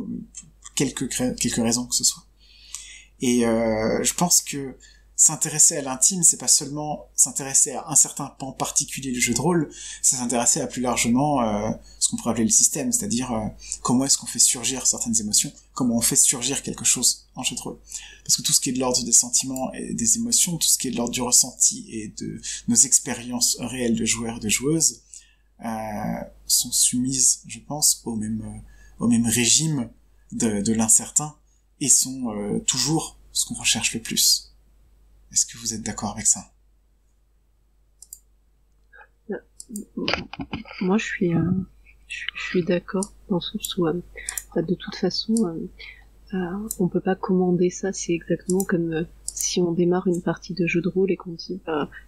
quelques raisons que ce soit. Et je pense que s'intéresser à l'intime, c'est pas seulement s'intéresser à un certain pan particulier du jeu de rôle, c'est s'intéresser à plus largement ce qu'on pourrait appeler le système, c'est-à-dire comment est-ce qu'on fait surgir certaines émotions, comment on fait surgir quelque chose en jeu de rôle. Parce que tout ce qui est de l'ordre des sentiments et des émotions, tout ce qui est de l'ordre du ressenti et de nos expériences réelles de joueurs et de joueuses, sont soumises, je pense, au même régime de l'incertain et sont toujours ce qu'on recherche le plus. Est-ce que vous êtes d'accord avec ça? Moi, je suis d'accord dans le sens où, de toute façon, on peut pas commander ça. C'est exactement comme si on démarre une partie de jeu de rôle et qu'on dit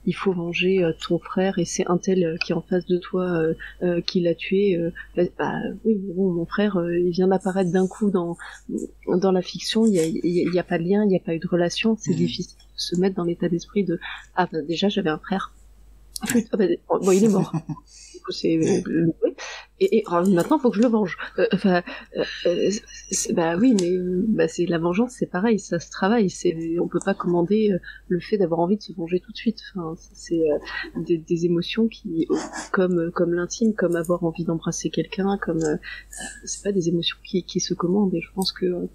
il faut venger ton frère et c'est un tel qui est en face de toi qui l'a tué. Oui, bon, mon frère, il vient d'apparaître d'un coup dans la fiction. Il y a pas de lien, il y a pas eu de relation. C'est difficile de se mettre dans l'état d'esprit de déjà j'avais un frère. Bon, il est mort. C'est et maintenant faut que je le venge. Oui, mais c'est la vengeance, c'est pareil, ça se travaille. On peut pas commander le fait d'avoir envie de se venger tout de suite. Enfin, c'est des émotions qui, comme l'intime, comme avoir envie d'embrasser quelqu'un, comme c'est pas des émotions qui se commandent. Et je pense que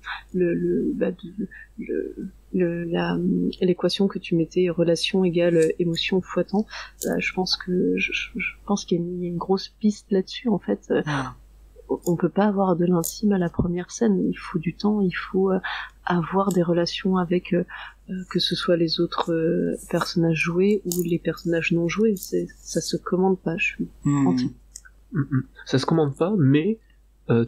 l'équation que tu mettais, relation égale émotion fois temps, je pense qu'il y a une grosse piste là-dessus en fait. On peut pas avoir de l'intime à la première scène, il faut du temps, il faut avoir des relations avec que ce soit les autres personnages joués ou les personnages non joués. Ça se commande pas, je suis anti. Ça se commande pas, mais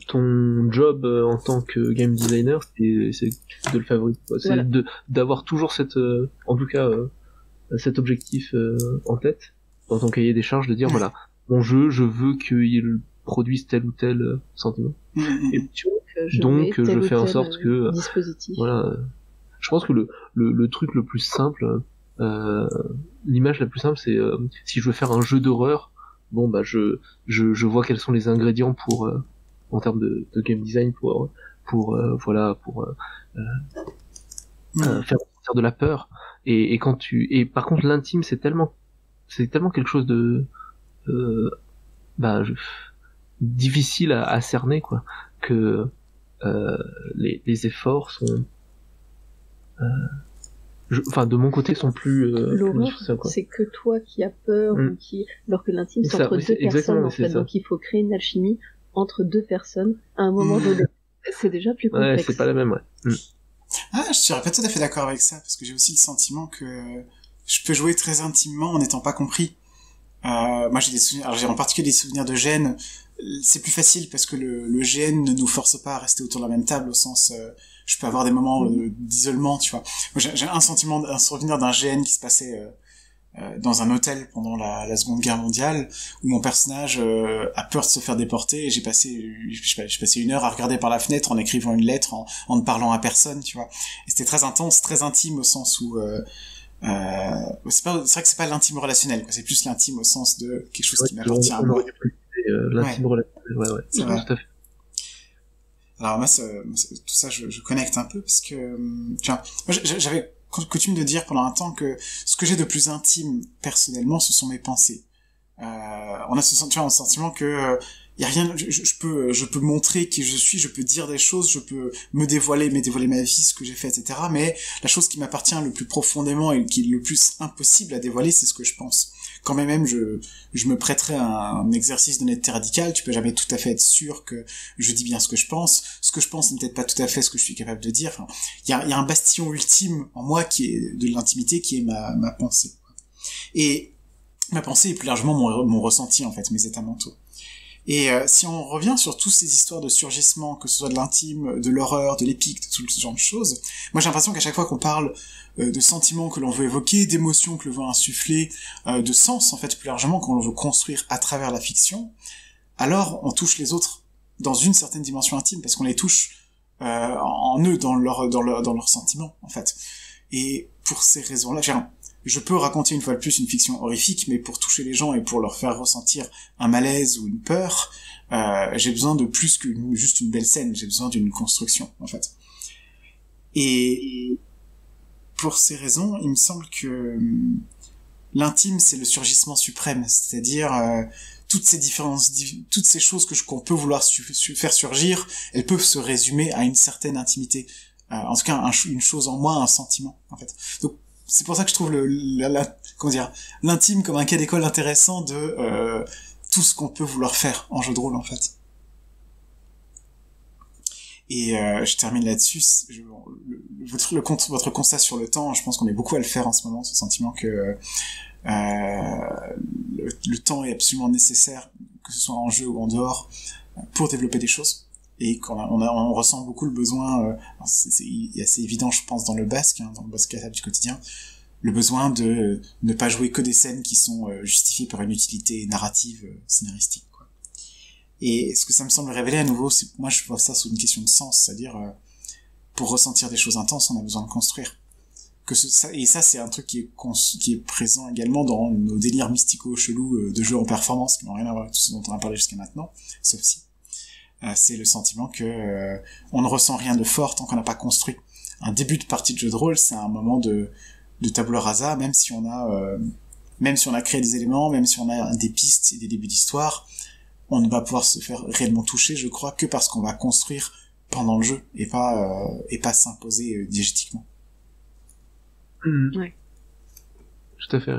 ton job en tant que game designer, c'est de le favoriser. C'est voilà. D'avoir toujours en tout cas, cet objectif en tête dans ton cahier des charges, de dire voilà, mon jeu, je veux qu'il produise tel ou tel sentiment. Et donc je fais en sorte que voilà. Je pense que le truc le plus simple, l'image la plus simple, c'est si je veux faire un jeu d'horreur, bon bah je vois quels sont les ingrédients pour en termes de game design pour faire ressortir de la peur et par contre l'intime c'est tellement quelque chose de difficile à cerner quoi, que les efforts sont enfin, de mon côté, sont plus. L'horreur, c'est que toi qui as peur, ou qui, alors que l'intime, c'est entre deux personnes, en fait. Donc il faut créer une alchimie entre deux personnes à un moment donné. C'est déjà plus complexe. Ouais, c'est pas la même, ouais. Ah, je serais pas tout à fait d'accord avec ça, parce que j'ai aussi le sentiment que je peux jouer très intimement en n'étant pas compris. Moi, j'ai des souvenirs, alors j'ai en particulier des souvenirs de gêne. C'est plus facile parce que le gêne ne nous force pas à rester autour de la même table, au sens, je peux avoir des moments d'isolement, tu vois. Moi, j'ai un souvenir d'un gêne qui se passait dans un hôtel pendant la Seconde Guerre mondiale, où mon personnage a peur de se faire déporter, et j'ai passé 1 heure à regarder par la fenêtre en écrivant une lettre, en ne parlant à personne, tu vois. Et c'était très intense, très intime, au sens où c'est vrai que c'est pas l'intime relationnel, quoi. C'est plus l'intime au sens de quelque chose qui m'appartient à moi. L'intime relationnel, ouais. C'est vrai. Tout à fait. Alors moi, tout ça, je connecte un peu parce que, tu vois, moi, j'avais coutume de dire pendant un temps que ce que j'ai de plus intime personnellement, ce sont mes pensées. On a tu vois, un sentiment que y a rien, je peux montrer qui je suis, je peux dire des choses, je peux me dévoiler ma vie, ce que j'ai fait, etc. Mais la chose qui m'appartient le plus profondément et qui est le plus impossible à dévoiler, c'est ce que je pense. Quand même je me prêterais à un exercice d'honnêteté radicale, tu peux jamais tout à fait être sûr que je dis bien ce que je pense. Ce que je pense n'est peut-être pas tout à fait ce que je suis capable de dire. Enfin, il y a un bastion ultime en moi qui est de l'intimité, qui est ma pensée. Et ma pensée est plus largement mon ressenti, en fait, mes états mentaux. Et si on revient sur toutes ces histoires de surgissement, que ce soit de l'intime, de l'horreur, de l'épique, de tout ce genre de choses, moi j'ai l'impression qu'à chaque fois qu'on parle de sentiments que l'on veut évoquer, d'émotions que l'on veut insuffler, de sens en fait plus largement qu'on veut construire à travers la fiction, alors on touche les autres dans une certaine dimension intime, parce qu'on les touche en eux, dans leurs sentiments en fait. Et pour ces raisons-là, je peux raconter une fois de plus une fiction horrifique, mais pour toucher les gens et pour leur faire ressentir un malaise ou une peur, j'ai besoin de plus que juste une belle scène, j'ai besoin d'une construction, en fait. Et pour ces raisons, il me semble que l'intime, c'est le surgissement suprême, c'est-à-dire toutes ces choses qu'on peut vouloir faire surgir, elles peuvent se résumer à une certaine intimité. En tout cas, une chose en moi, un sentiment, en fait. Donc, c'est pour ça que je trouve l'intime comme un cas d'école intéressant de tout ce qu'on peut vouloir faire en jeu de rôle, en fait. Et je termine là-dessus. Votre constat sur le temps, je pense qu'on est beaucoup à le faire en ce moment, ce sentiment que le temps est absolument nécessaire, que ce soit en jeu ou en dehors, pour développer des choses. Et on ressent beaucoup le besoin, c'est assez évident, je pense, dans le basque catable du quotidien, le besoin de ne pas jouer que des scènes qui sont justifiées par une utilité narrative, scénaristique, quoi. Et ce que ça me semble révéler à nouveau, c'est moi je vois ça sous une question de sens, c'est-à-dire pour ressentir des choses intenses, on a besoin de construire. Et ça c'est un truc qui est présent également dans nos délires mystico chelous de jeux en performance qui n'ont rien à voir avec tout ce dont on a parlé jusqu'à maintenant, sauf si c'est le sentiment que on ne ressent rien de fort tant qu'on n'a pas construit. Un début de partie de jeu de rôle, c'est un moment de tabula rasa, même si on a créé des éléments, même si on a des pistes et des débuts d'histoire, on ne va pouvoir se faire réellement toucher, je crois, que parce qu'on va construire pendant le jeu et pas s'imposer diégétiquement. Ouais. Tout à fait.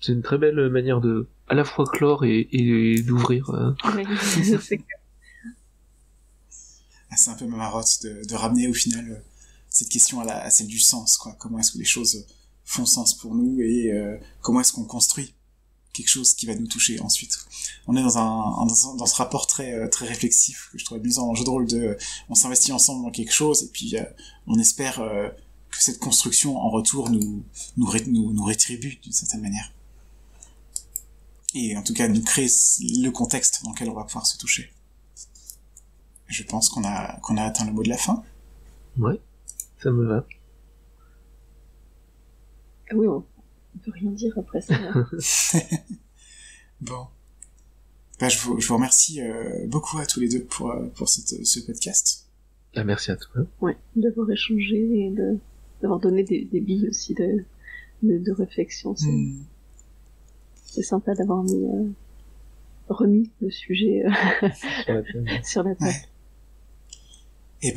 C'est une très belle manière de à la fois clore et d'ouvrir. Ouais, c'est clair. C'est un peu ma marotte de ramener au final cette question à celle du sens, quoi. Comment est-ce que les choses font sens pour nous et comment est-ce qu'on construit quelque chose qui va nous toucher ensuite. On est dans ce rapport très très réflexif que je trouve amusant dans le jeu de rôle on s'investit ensemble dans quelque chose et puis on espère que cette construction en retour nous rétribue d'une certaine manière. Et en tout cas nous crée le contexte dans lequel on va pouvoir se toucher. Je pense qu'on a atteint le mot de la fin. Ouais, ça me va. Ah oui, on peut rien dire après ça. Bon. Je vous remercie beaucoup à tous les deux pour ce podcast. Merci à toi. Ouais, d'avoir échangé et d'avoir donné des billes aussi de réflexion. C'est sympa d'avoir remis le sujet sur la table. Ouais. Et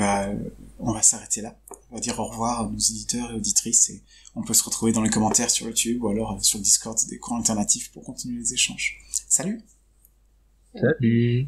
on va s'arrêter là. On va dire au revoir à nos éditeurs et auditrices et on peut se retrouver dans les commentaires sur YouTube ou alors sur le Discord des cours alternatifs pour continuer les échanges. Salut! Salut!